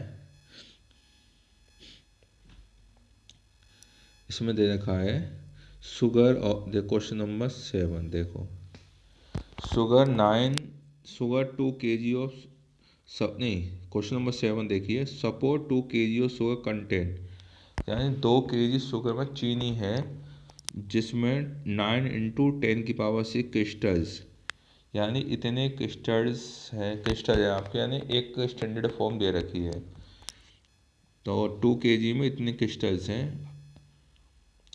इसमें दे रखा है शुगर। और क्वेश्चन नंबर 7 देखो, शुगर 2 kg ऑफ नहीं, क्वेश्चन नंबर 7 देखिए, support 2 kg of sugar content, यानी 2 kg शुगर में चीनी है जिसमें 9 × 10⁻⁶ क्रिस्टल्स, यानी इतने क्रिस्टल है आपके, यानी एक स्टैंडर्ड फॉर्म दे रखी है। तो 2 kg में इतने क्रिस्टल्स हैं।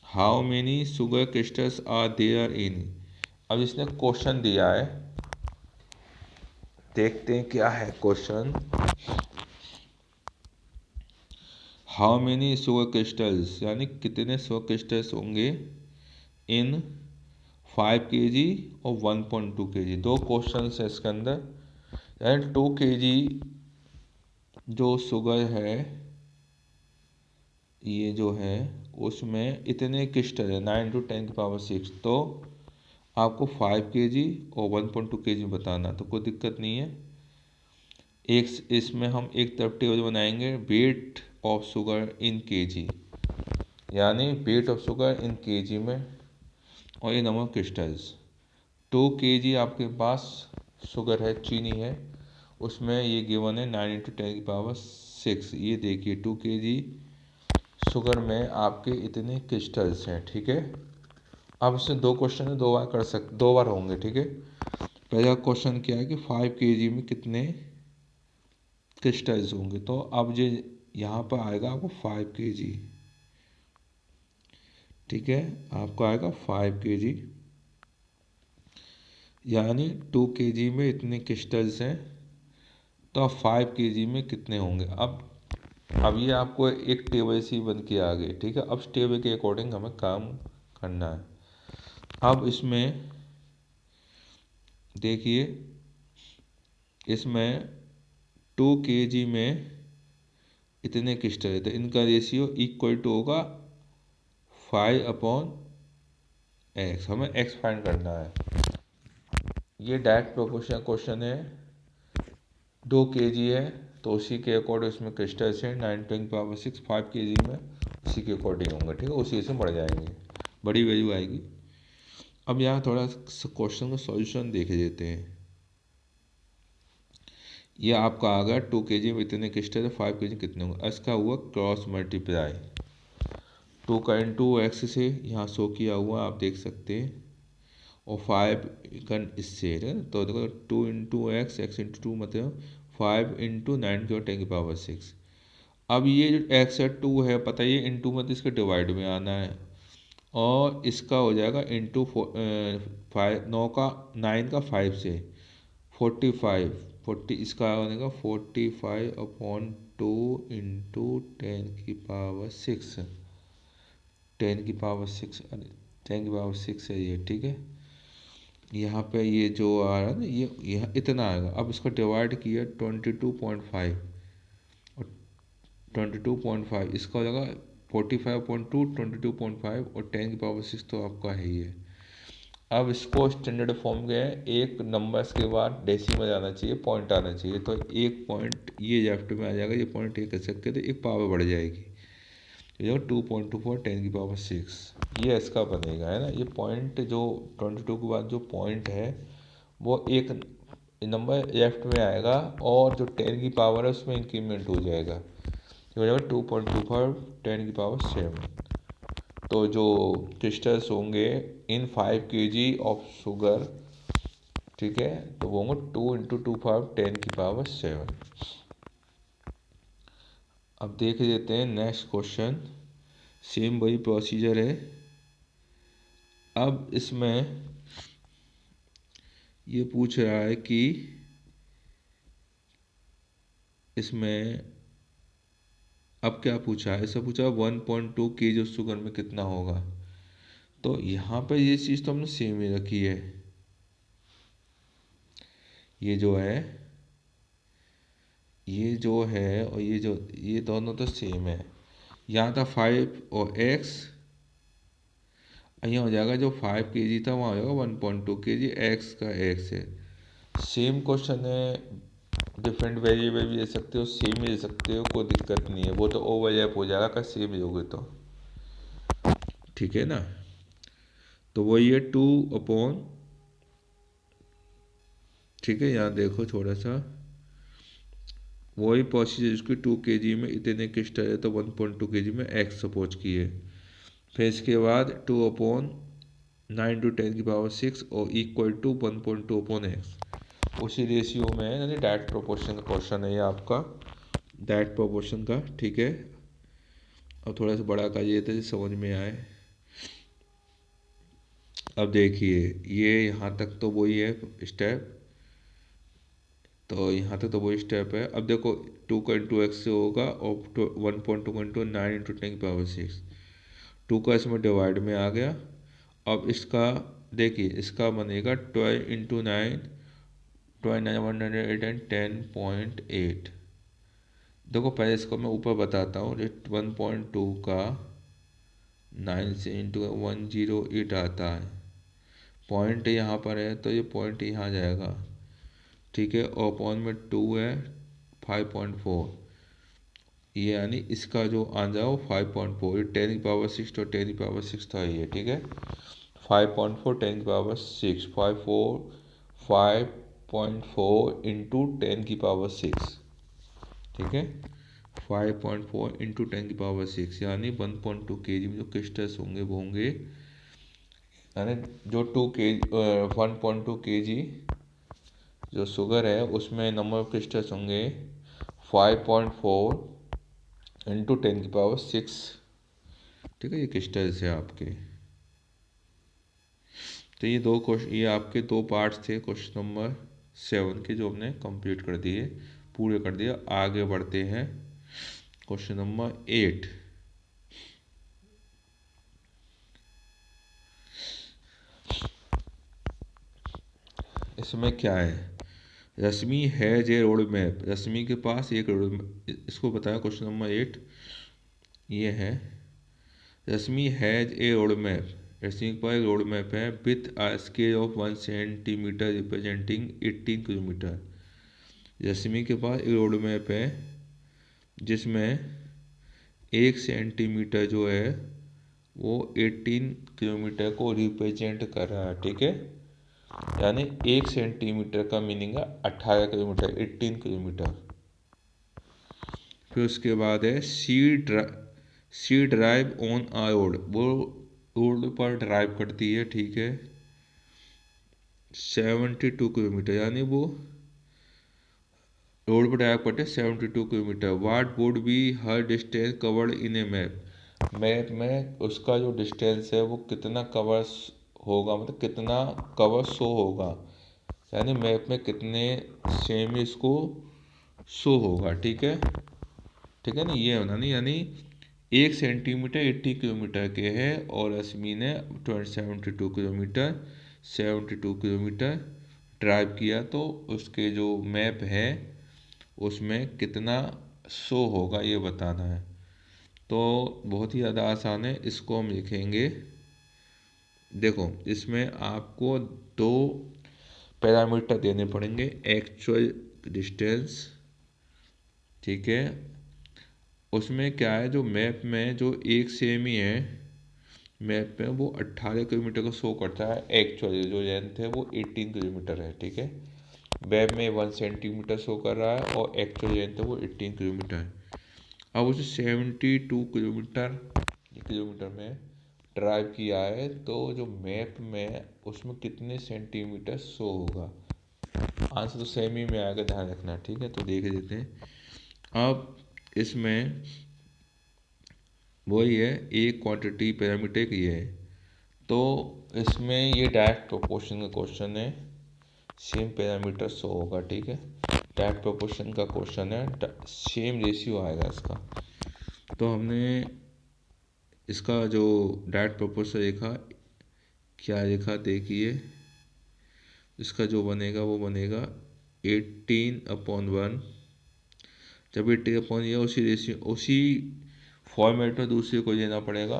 How many sugar crystals are there in. अब इसने क्वेश्चन दिया है, देखते हैं क्या है question. How many sugar crystals, यानी कितने शुगर क्रिस्टल्स होंगे इन 5 kg और 1.2 kg। दो क्वेश्चन है इसके अंदर, यानी 2 kg जो शुगर है ये जो है उसमें इतने क्रिस्टल है 9 × 10⁻⁶, तो आपको 5 kg और 1.2 kg बताना, तो कोई दिक्कत नहीं है। एक इसमें हम एक तरफ टेबल बनाएंगे, weight of sugar in kg, यानी weight of sugar in kg में, और ये नंबर क्रिस्टल्स। 2 kg आपके पास शुगर है, चीनी है, उसमें ये गिवन है 9 × 10⁻⁶ 6। ये देखिए 2 kg शुगर में आपके इतने क्रिस्टल्स हैं, ठीक है। अब इससे दो क्वेश्चन है, दो बार होंगे, ठीक है। पहला क्वेश्चन क्या है कि 5 kg में कितने क्रिस्टल्स होंगे, तो अब ये यहाँ पर आएगा आपको 5 kg, ठीक है। आपको आएगा 5 kg, यानी 2 kg में इतने क्रिस्टल्स हैं, तो अब 5 kg में कितने होंगे। अब ये आपको एक टेबल से ही बन के आ गए, ठीक है। अब इस टेबल के अकॉर्डिंग हमें काम करना है। अब इसमें देखिए, इसमें 2 kg में इतने क्रिस्टल है, तो इनका रेशियो इक्वल टू होगा 5/x। हमें x फाइंड करना है। ये डायरेक्ट प्रोपोर्शनल क्वेश्चन है। 2 kg है, तो उसी के अकॉर्डिंग उसमें क्रिस्टल्स हैं 9 × 6। 5 kg में उसी के अकॉर्डिंग होंगे, ठीक है। उसी से बढ़ जाएंगे, बड़ी वैल्यू आएगी। अब यहाँ थोड़ा क्वेश्चन का सॉल्यूशन देख लेते हैं। ये आपका आ गया 2 kg में इतने क्रिस्टल है, 5 kg कितने होंगे। इसका हुआ क्रॉस मल्टीप्लाई 2 का इंटू एक्स से यहाँ शो किया हुआ आप देख सकते हैं, और 5 का इससे है, तो देखो 2 × x, x × 2 मतलब 5 × 9 × 10⁻⁶। अब ये जो x है 2 है, पता है ये इंटू मतलब इसके डिवाइड में आना है, और इसका हो जाएगा इंटू 5, 9 का 5 से 40, इसका बनेगा 45/2 इंटू 10⁻⁶। 10⁻⁶, अरे 10⁻⁶ है ये, ठीक है। यहाँ पे ये जो आ रहा है ना, ये यहाँ इतना आएगा। अब इसको डिवाइड किया 22.5, और 22.5 इसका हो जाएगा 45/2, 22.5, और 10⁻⁶ तो आपका है ही है। अब इसको स्टैंडर्ड फॉर्म के एक नंबर्स के बाद डेसिमल आना चाहिए, पॉइंट आना चाहिए, तो एक पॉइंट ये लेफ्ट में आ जाएगा, ये पॉइंट एक कर सकते, तो एक पावर बढ़ जाएगी, ये 2.24 10⁻⁶। ये इसका बनेगा, है ना। ये पॉइंट जो 22 के बाद जो पॉइंट है वो एक नंबर लेफ्ट में आएगा, और जो 10 की पावर है उसमें इंक्रीमेंट हो जाएगा, ये हो जाएगा 2.25 10⁻⁷। तो जो क्रिस्टल्स होंगे इन 5 kg ऑफ शुगर, ठीक है, तो वो होंगे 2 × 25 10⁻⁷। अब देख लेते हैं नेक्स्ट क्वेश्चन। सेम वही प्रोसीजर है। अब इसमें ये पूछ रहा है कि इसमें अब क्या पूछा है, ऐसा पूछा 1.2 kg शुगर में कितना होगा। तो यहाँ पे ये चीज़ तो हमने सेम ही रखी है, ये जो है और ये दोनों तो सेम है। यहाँ था 5 और x, यहाँ हो जाएगा जो 5 kg था वहाँ हो जाएगा 1.2 kg, x का x है। सेम क्वेश्चन है, डिफरेंट वेरिएबल भी ले सकते हो, सेम ही ले सकते हो, कोई दिक्कत नहीं है। वो तो ओवरलैप हो जाएगा अगर सेम लोगे तो, ठीक है ना। तो वही है 2/, ठीक है। यहाँ देखो थोड़ा सा वही प्रोसीजर, इसकी 2 kg में इतने क्रिस्टल है, तो 1.2 kg में x सपोज किए। फिर इसके बाद 2/9 × 10⁻⁶, और इक्वल टू 1.2/x। उसी रेशियो में है, यानी डायरेक्ट प्रोपोर्शन का क्वेश्चन है ये आपका, डायरेक्ट प्रोपोर्शन का, ठीक है। अब थोड़ा सा बड़ा करिए तो समझ में आए। अब देखिए ये यहाँ तक तो वही है स्टेप, तो यहाँ तक तो वही स्टेप है। अब देखो 2 का इंटू एक्स से होगा, और 1.2 इंटू 9 × 10⁻⁶, 2 का इसमें डिवाइड में आ गया। अब इसका देखिए, इसका बनेगा 12 इंटू 9, 29 108 एंड 10.8। देखो पहले इसको मैं ऊपर बताता हूँ, 1.2 का 9 से इंटू 108 आता है, पॉइंट यहाँ पर है तो ये पॉइंट यहाँ जाएगा, ठीक है। और पॉइंट में 2 है 5.4, ये यानी इसका जो आंसर हो 5.4, ये 10⁻⁶ तो 10⁻⁶ था ये, ठीक है। 5.4 10⁻⁶, 5.4 इंटू 10⁻⁶, ठीक है। 5.4 इंटू 10⁶, यानी 1.2 kg में जो क्रिस्टल्स होंगे वो होंगे, यानी जो 1.2 kg जो शुगर है उसमें नंबर ऑफ क्रिस्टल्स होंगे 5.4 इंटू 10⁶। ठीक है, ये क्रिस्टल्स है आपके। तो ये आपके दो पार्ट्स थे क्वेश्चन नंबर 7 के, जो हमने कंप्लीट कर दिए, पूरे कर दिए। आगे बढ़ते हैं क्वेश्चन नंबर 8। इसमें क्या है, Rashmi has a road map. Rashmi के पास एक रोड, इसको बताया क्वेश्चन नंबर 8 ये है। Rashmi has a road map, Rashmi के पास एक रोड मैप है with a scale of 1 centimetre representing 18 kilometre. Rashmi के पास एक रोड मैप है जिसमें 1 सेंटीमीटर जो है वो 18 किलोमीटर को रिप्रेजेंट कर रहा है। ठीक है, यानी 1 सेंटीमीटर का मीनिंग है 18 किलोमीटर, 18 किलोमीटर। फिर उसके बाद है she drive on a road, वो रोड पर ड्राइव करती है। ठीक है, 72 किलोमीटर, यानी वो रोड पर ड्राइव करते हैं 72 kilometre. What would be her distance covered in A map, map में उसका जो डिस्टेंस है वो कितना कवर होगा, मतलब कितना कवर शो होगा, यानी मैप में कितने सेमी इसको शो होगा। ठीक है, ठीक है ना, ये होना नहीं, यानी 1 सेंटीमीटर 80 किलोमीटर के है और रश्मि ने 72 किलोमीटर 72 किलोमीटर ड्राइव किया, तो उसके जो मैप है उसमें कितना शो होगा ये बताना है। तो बहुत ही ज़्यादा आसान है, इसको हम लिखेंगे। देखो, इसमें आपको दो पैरामीटर देने पड़ेंगे, एक्चुअल डिस्टेंस। ठीक है, उसमें क्या है, जो मैप में जो 1 सेमी है मैप में वो 18 किलोमीटर को शो करता है, एक्चुअल जो लेंथ है वो 18 किलोमीटर है। ठीक है, मैप में 1 सेंटीमीटर शो कर रहा है और एक्चुअल लेंथ है वो 18 किलोमीटर है। अब उसे 72 किलोमीटर किलोमीटर में ड्राइव किया है, तो जो मैप में उसमें कितने सेंटीमीटर शो होगा। आंसर तो सेमी में आएगा, ध्यान रखना। ठीक है, तो देख लेते हैं। अब इसमें वही है, एक क्वांटिटी पैरामीटर ये है, तो इसमें ये डायरेक्ट प्रोपोर्शन का क्वेश्चन है, सेम पैरामीटर शो होगा। ठीक है, डायरेक्ट प्रोपोर्शन का क्वेश्चन है, सेम रेशियो आएगा इसका। तो हमने इसका जो डायरेक्ट प्रोपोर्शन देखा, क्या देखा देखिए, इसका जो बनेगा वो बनेगा 18/1। जब 18/, ये उसी रेशियो उसी फॉर्मेट में दूसरे को लेना पड़ेगा,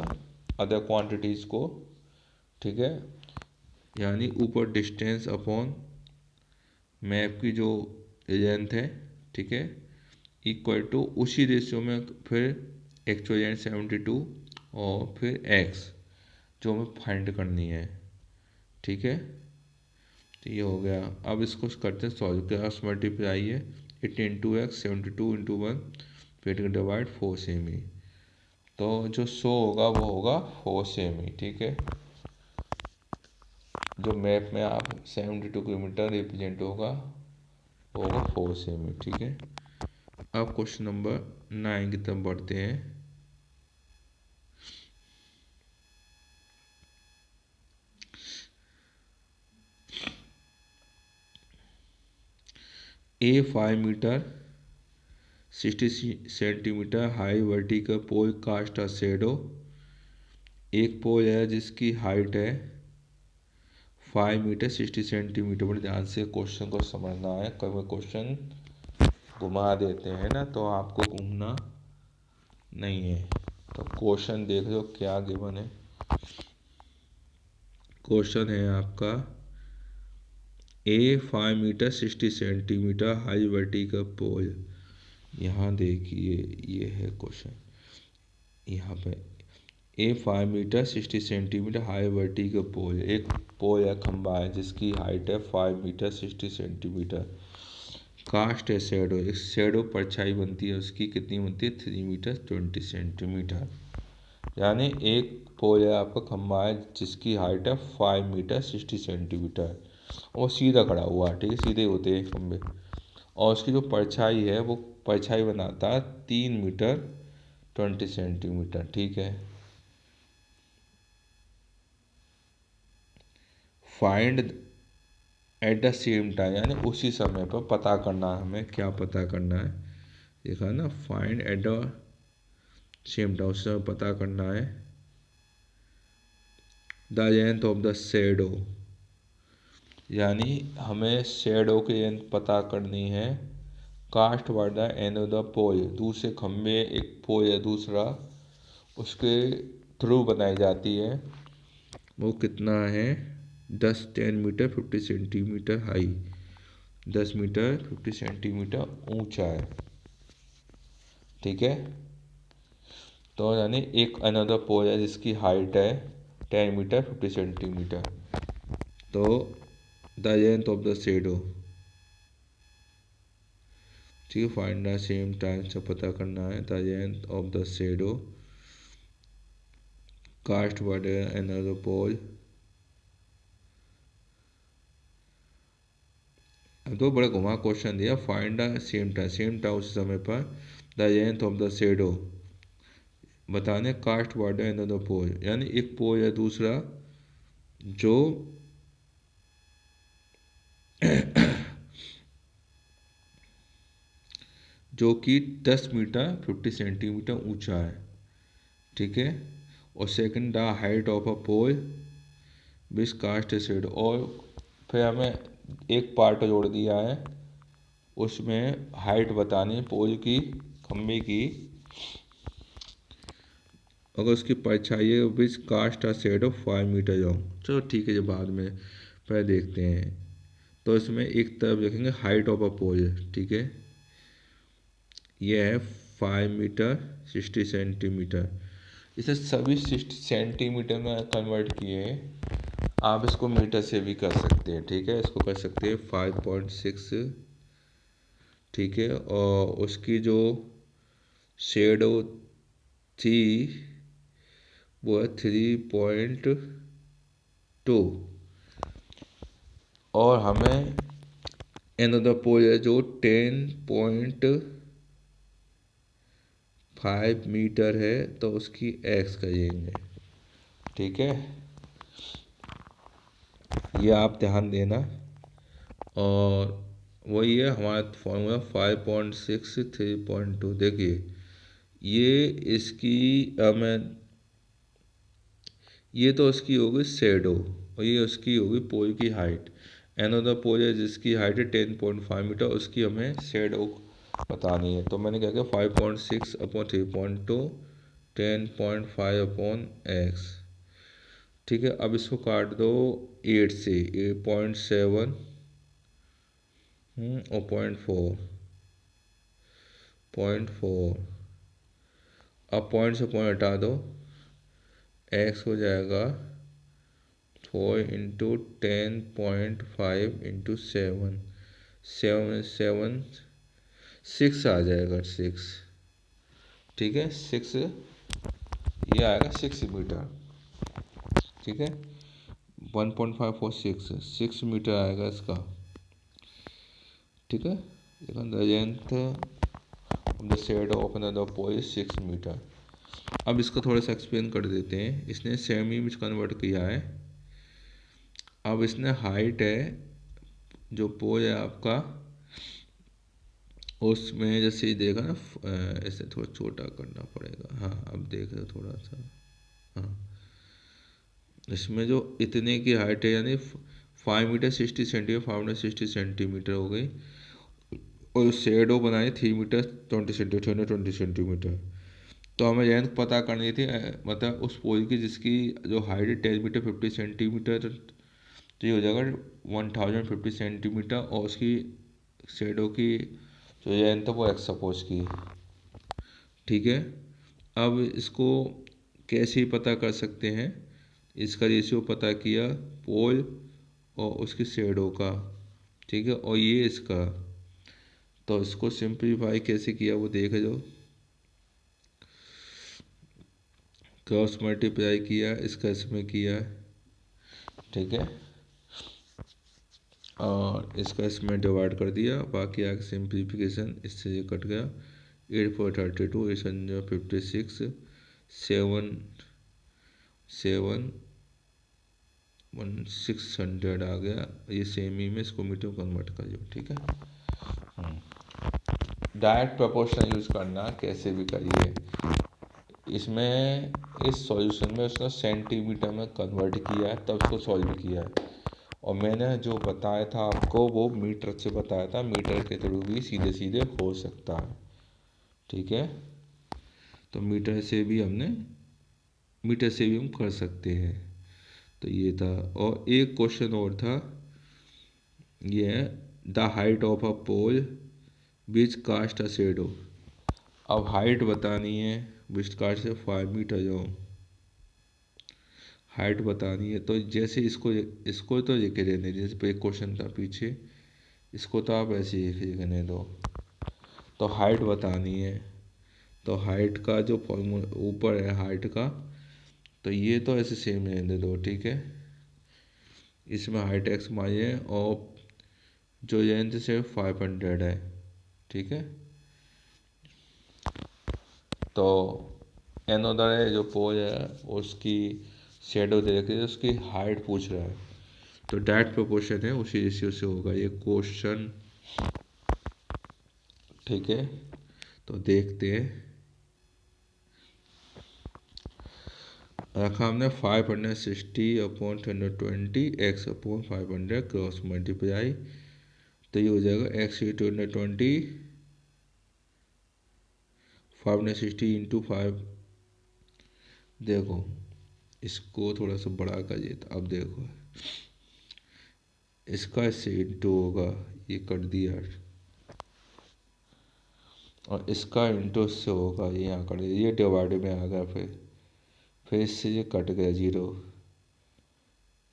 अदर क्वांटिटीज़ को। ठीक है, यानी ऊपर डिस्टेंस अपॉन मैप की जो लेंथ है। ठीक है, इक्वल टू उसी रेशियो में फिर एक्चुअल लेंथ 72 और फिर एक्स जो हमें फाइंड करनी है। ठीक है, तो ये हो गया। अब इसको करते हैं सॉल्व, क्रॉस मल्टीप्लाई है 18x 72 × 1, फिर डिवाइड 4 सेमी, तो जो शो होगा वो होगा 4 सेमी। ठीक है, जो मैप में आप 72 किलोमीटर रिप्रेजेंट होगा वो होगा 4 सेमी। ठीक है, अब क्वेश्चन नंबर 9 की तरफ बढ़ते हैं। A 5 metre 60 centimetre high vertical pole cast a shadow. एक पोल है जिसकी हाइट है 5 मीटर 60 सेंटीमीटर। बड़े ध्यान से क्वेश्चन को समझना है, कभी क्वेश्चन घुमा देते हैं ना, तो आपको घूमना नहीं है। तो क्वेश्चन देख लो क्या गिवन है। क्वेश्चन है आपका, a 5 metre 60 centimetre high vertical pole. यहाँ देखिए, ये है क्वेश्चन, यहाँ पे a 5 metre 60 centimetre high vertical pole, एक पोल या खंबा है जिसकी हाइट है 5 मीटर 60 सेंटीमीटर। कास्ट है शेडो, एक शेडो परछाई बनती है उसकी कितनी बनती है 3 मीटर 20 सेंटीमीटर। यानी एक पोल है आपका खंबा है जिसकी हाइट है 5 मीटर 60 सेंटीमीटर और सीधा खड़ा हुआ है, ठीक है, सीधे होते हैं खंबे। और उसकी जो परछाई है वो परछाई बनाता है 3 मीटर 20 सेंटीमीटर, ठीक है। Find at the same time, यानी उसी समय पर पता करना है हमें, क्या पता करना है, देखा ना, find at the same time, उस समय पता करना है the length of the shadow, यानी हमें शेडो की लेंथ पता करनी है। Cast by the end of the pole, दूसरे खंबे एक पोल या दूसरा उसके थ्रू बनाई जाती है, वो कितना है 10 metre 50 centimetre high, 10 metre 50 centimetre ऊंचा है, ठीक है। तो यानी एक अनदर पोल है जिसकी हाइट है 10 मीटर 50 सेंटीमीटर। तो the length of the shadow, ठीक है, फाइंड द सेम टाइम से पता करना है the length of the shadow cast by the another pole. अब तो बड़ा घुमा क्वेश्चन दिया, find the same time, same time उस समय पर the length of the shadow बताने cast by the another pole, यानी एक पोल या दूसरा जो जो कि 10 मीटर 50 सेंटीमीटर ऊंचा है, ठीक है। और second the height of a pole which cast shade, और फिर हमें एक पार्ट जोड़ दिया है उसमें हाइट बतानी पोल की, खम्बे की, अगर उसकी परछाई है which cast a shade of 5 metre long. चलो ठीक है, जो बाद में पहले देखते हैं। तो इसमें एक तरफ देखेंगे हाइट ऑफ अ पोल, ठीक है, ये है 5 मीटर 60 सेंटीमीटर। इसे सभी 60 सेंटीमीटर में कन्वर्ट किए, आप इसको मीटर से भी कर सकते हैं, ठीक है, इसको कर सकते हैं 5.6, ठीक है। और उसकी जो शेडो थी वो है 3.2, और हमें अनदर पोल है जो 10.5 मीटर है, तो उसकी एक्स करेंगे, ठीक है, ये आप ध्यान देना। और वही है हमारा फॉर्मूला 5.6 3.2। देखिए ये इसकी मैं ये तो उसकी होगी शेडो और ये उसकी होगी पोल की हाइट। एनोदर पोल है जिसकी हाइट है 10.5 मीटर, उसकी हमें शेडो बतानी है। तो मैंने क्या किया 5.6/3.2 10.5/x, ठीक है। अब इसको काट दो 8 से, 8.7 और 0.4, अब पॉइंट से पॉइंट हटा दो, एक्स हो जाएगा 4 × 10.5 × 7, 7 6 आ जाएगा, 6, ठीक है, 6, ये आएगा 6 मीटर, ठीक है, 1.5 और 6 मीटर आएगा इसका, ठीक है। The length of the shadow of the pole 6 metre. अब इसको थोड़ा सा एक्सप्लेन कर देते हैं, इसने सेमी में कन्वर्ट किया है। अब इसने हाइट है जो पोल है आपका उसमें जैसे ही देखा ना, ऐसे थोड़ा छोटा करना पड़ेगा, हाँ अब देख रहे हो थोड़ा सा, हाँ इसमें जो इतने की हाइट है यानी 5 मीटर 60 सेंटीमीटर, 560 सेंटीमीटर हो गई, और शेडो बनाए 3 मीटर 20 सेंटीमीटर। तो हमें लेंथ पता करनी थी, मतलब उस पोल की जिसकी जो हाइट है 10 मीटर 50 सेंटीमीटर, तो ये हो जाएगा 1050 सेंटीमीटर, और उसकी शेडो की जो लेंथ है वो एक्स सपोज की, ठीक है। अब इसको कैसे पता कर सकते हैं, इसका रेशियो पता किया पोल और उसकी शेडो का, ठीक है, और ये इसका, तो इसको सिंप्लीफाई कैसे किया वो देख लो। क्रॉस मल्टीप्लाई किया, इसका इसमें किया, ठीक है, और इसका इसमें डिवाइड कर दिया, बाकी आगे सिंप्लीफिकेशन, इससे ये कट गया। 8/32, 856, 7 600 आ गया। ये सेमी में इसको मीटर में कन्वर्ट कर लो, ठीक है। डायरेक्ट प्रोपोर्शन यूज़ करना कैसे भी करिए। इसमें इस सॉल्यूशन में उसने सेंटीमीटर में कन्वर्ट किया है, तब उसको सॉल्व किया है। और मैंने जो बताया था आपको वो मीटर से बताया था, मीटर के थ्रू भी सीधे सीधे हो सकता है, ठीक है। तो मीटर से भी हम कर सकते हैं। तो ये था, और एक क्वेश्चन और था, ये है the height of a pole which cast a shadow. अब हाइट बतानी है, विच कास्ट से 5 मीटर जाओ, हाइट बतानी है। तो जैसे इसको तो लिखे रहने, जैसे पे एक क्वेश्चन था पीछे, इसको तो आप ऐसे ही लिखने दो। तो हाइट बतानी है, तो हाइट का जो फॉर्मूला ऊपर है हाइट का, तो ये तो ऐसे सेम रहने दो, ठीक है। इसमें हाइट एक्स माई है और जो लेंथ से 500 है, ठीक है। तो एन उधर है, जो पोल है उसकी शेडो दे रखी है, उसकी हाइट पूछ रहा है। तो डायरेक्ट प्रोपोर्शन है, उसी रेशियो से होगा ये क्वेश्चन, ठीक है। तो देखते हैं, रखा हमने 560/320 x/500 क्रॉस मल्टीप्लाई। तो ये हो जाएगा x/220, 560 इंटू 5। देखो इसको थोड़ा सा बड़ा करिए, तो अब देखो इसका इससे इंटू होगा, ये कर दिया, और इसका इंटू इससे होगा, ये यहाँ कर दिया, ये डिवाइड में आ गया, फिर इससे ये कट गया 0,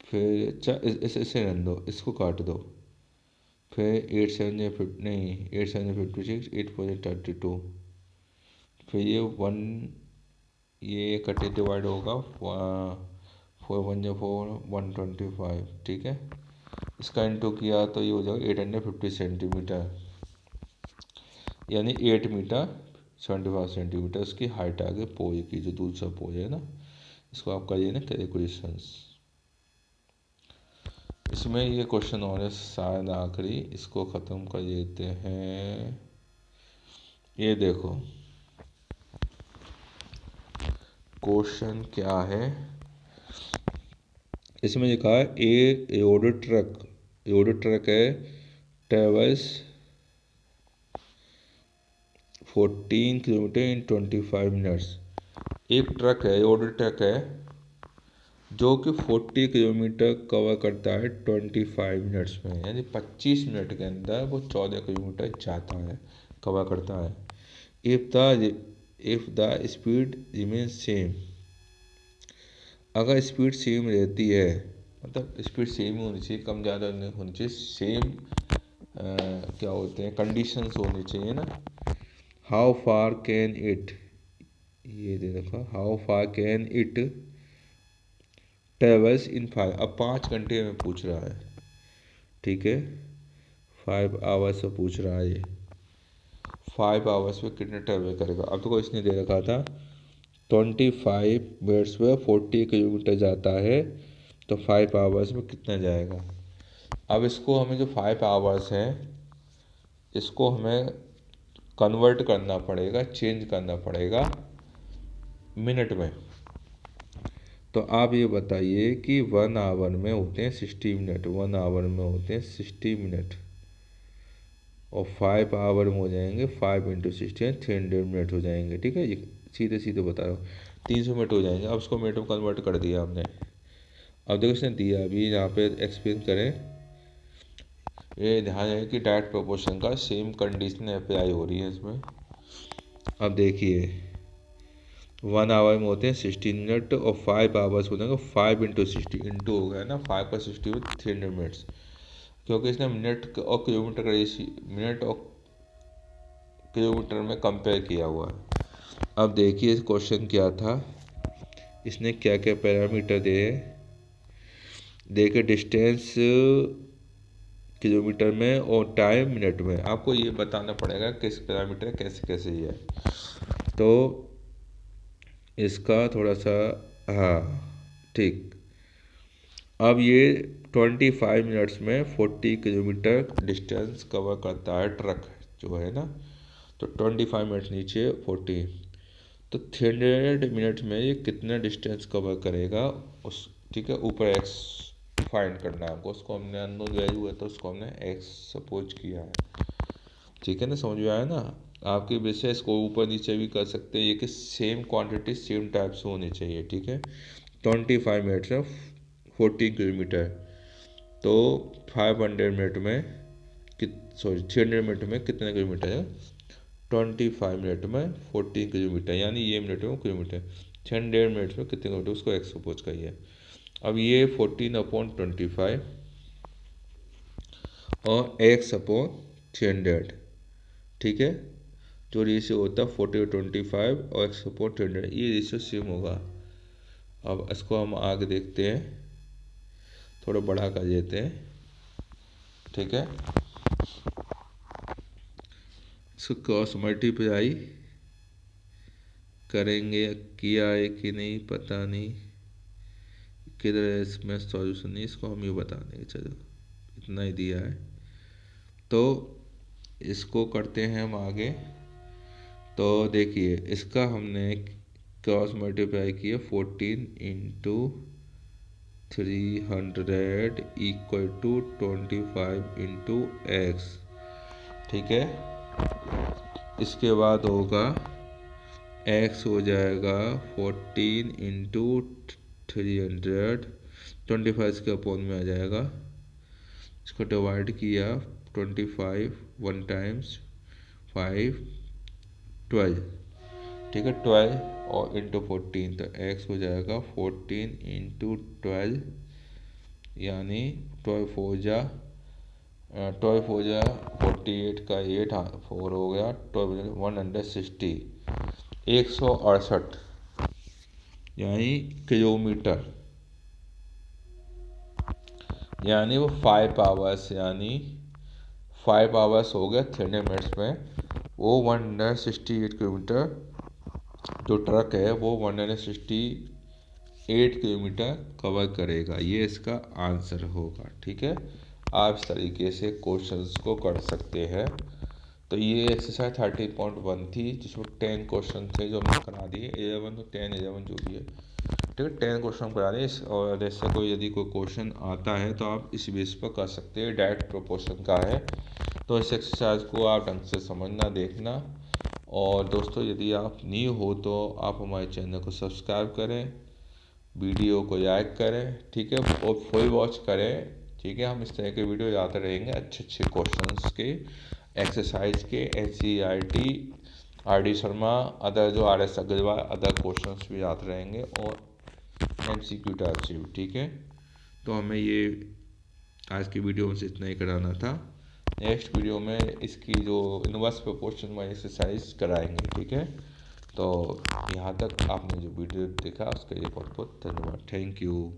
फिर इससे रहने दो, इसको काट दो, फिर 8 7 56, 8 4 32, फिर ये 1, ये कटे डिवाइड होगा, 4 1 4 125, ठीक है। इसका इंटू किया तो ये हो जाएगा 850 सेंटीमीटर, यानी 8 मीटर 75 सेंटीमीटर इसकी हाइट आ गई पोल की, जो दूसरा पोल है ना। इसको आप करिए ना कैलकुलेशंस। इसमें ये क्वेश्चन और है शायद आखिरी, इसको ख़त्म कर देते हैं। ये देखो क्वेश्चन क्या है, इसमें लिखा है ए रोड ट्रक है, ट्रेवल्स 14 किलोमीटर इन 25 मिनट्स। एक ट्रक है, रोड ट्रक है, जो कि 40 किलोमीटर कवर करता है 25 मिनट्स में, यानी 25 मिनट के अंदर वो 14 किलोमीटर जाता है, कवर करता है। If the speed remain same, अगर स्पीड सेम रहती है, मतलब स्पीड सेम ही होनी चाहिए, कम ज़्यादा नहीं होनी चाहिए, सेम क्या होते हैं कंडीशंस होनी चाहिए ना। हाउ फार कैन इट, ये दे रखा, how far can it travels in 5, अब 5 घंटे में पूछ रहा है, ठीक है। 5 आवर्स में पूछ रहा है, ये 5 आवर्स में कितने ट्रेवल करेगा। अब तो इसने दे रखा था 25 मिनट्स में 40 किलोमीटर जाता है, तो 5 आवर्स में कितना जाएगा। अब इसको हमें जो 5 आवर्स हैं, इसको हमें कन्वर्ट करना पड़ेगा, चेंज करना पड़ेगा मिनट में। तो आप ये बताइए कि 1 आवर में होते हैं 60 मिनट, 1 आवर में होते हैं 60 मिनट, और 5 आवर में हो जाएंगे 5 इंटू 60 300 मिनट हो जाएंगे, ठीक है। ये सीधे सीधे बता रहा हूँ, 300 मिनट हो जाएंगे। अब उसको मिनट में कन्वर्ट कर दिया हमने। अब देखो इसने दिया, अभी यहाँ पे एक्सप्लेन करें। ये ध्यान है कि डायरेक्ट प्रोपोर्शन का सेम कंडीशन अप्लाई हो रही है इसमें। अब देखिए 1 आवर में होते हैं 16 मिनट, और 5 आवर्स हो जाएंगे 5 इंटू 60, इंटू हो गया ना, 5 पर 60 में 300 मिनट्स, क्योंकि इसने मिनट और किलोमीटर का रेशियो, मिनट और किलोमीटर में कंपेयर किया हुआ है। अब देखिए इस क्वेश्चन क्या था, इसने क्या क्या पैरामीटर दिए। देखिए डिस्टेंस किलोमीटर में और टाइम मिनट में, आपको ये बताना पड़ेगा किस पैरामीटर कैसे कैसे ये है। तो इसका थोड़ा सा, हाँ ठीक। अब ये 25 मिनट्स में 40 किलोमीटर डिस्टेंस कवर करता है ट्रक जो है ना। तो 25 मिनट नीचे 40, तो 300 मिनट में ये कितना डिस्टेंस कवर करेगा उस, ठीक है। ऊपर एक्स फाइंड करना है आपको, उसको हमने अननोन वैल्यू है तो उसको हमने एक्स सपोज किया है, ठीक है ना। समझ में आया ना। आपके विषय इसको ऊपर नीचे भी कर सकते हैं, ये कि सेम क्वांटिटी सेम टाइप से होनी चाहिए, ठीक है। 25 मिनट्स में 40 किलोमीटर, तो 500 मिनट में कित सॉरी 300 मिनट में कितने किलोमीटर है। 25 मिनट में 40 किलोमीटर, यानी ये मिनट में किलोमीटर। 300 मिनट में कितने किलोमीटर, उसको एक्स सपोज करिए। अब ये 14/25 और एक्स अपॉन 300, ठीक है। जो रेशियो होता है 40/25 और एक्स अपॉन 300, ये रेशियो सेम होगा। अब इसको हम आगे देखते हैं, थोड़ा बढ़ा कर देते हैं, ठीक है। इसको क्रॉस मल्टीप्लाई करेंगे, किया है कि नहीं पता नहीं, किधर है इसमें सॉल्यूशन नहीं, इसको हम ये बता देंगे, चलो इतना ही दिया है। तो इसको करते हैं हम आगे। तो देखिए इसका हमने क्रॉस मल्टीप्लाई किया, 14×300 इक्वल टू 25 × ठीक है। इसके बाद होगा x हो जाएगा 14×300, 25 के अपॉन में आ जाएगा। इसको डिवाइड किया 25 1 टाइम्स 5 12, ठीक है। 12 और इंटू 14, तो x हो जाएगा 14×12, यानी 12 का 8, हाँ 4 हो गया। 160, 168 यानी किलोमीटर, यानी वो 5 आवर्स, यानी 5 आवर्स हो गया 300 मिनट्स में। वो 168 किलोमीटर, जो ट्रक है वो 168 किलोमीटर कवर करेगा। ये इसका आंसर होगा, ठीक है। आप इस तरीके से क्वेश्चंस को कर सकते हैं। तो ये एक्सरसाइज 13.1 थी, जिसमें 10 क्वेश्चन थे जो हमने करा दिए, 11 तो 10 11 जो भी है, ठीक है। 10 क्वेश्चन करा दिए। और ऐसा कोई यदि कोई क्वेश्चन आता है तो आप इस बेस पर कर सकते हैं, डायरेक्ट प्रोपोर्शन का है। तो इस एक्सरसाइज को आप ढंग से समझना, देखना। और दोस्तों यदि आप न्यू हो तो आप हमारे चैनल को सब्सक्राइब करें, वीडियो को लाइक करें, ठीक है, और फुल वॉच करें, ठीक है। हम इस तरह के वीडियो लाते रहेंगे, अच्छे अच्छे क्वेश्चंस के, एक्सरसाइज के, NCERT, RD शर्मा, अदर जो RS अग्रवाल, अदर क्वेश्चंस भी आते रहेंगे, और MCQ टाइप से भी, ठीक है। तो हमें ये आज की वीडियो में से इतना ही कराना था। नेक्स्ट वीडियो में इसकी जो इनवर्स प्रोपोर्शन वाली एक्सरसाइज कराएंगे, ठीक है। तो यहाँ तक आपने जो वीडियो देखा उसके लिए बहुत बहुत धन्यवाद, थैंक यू।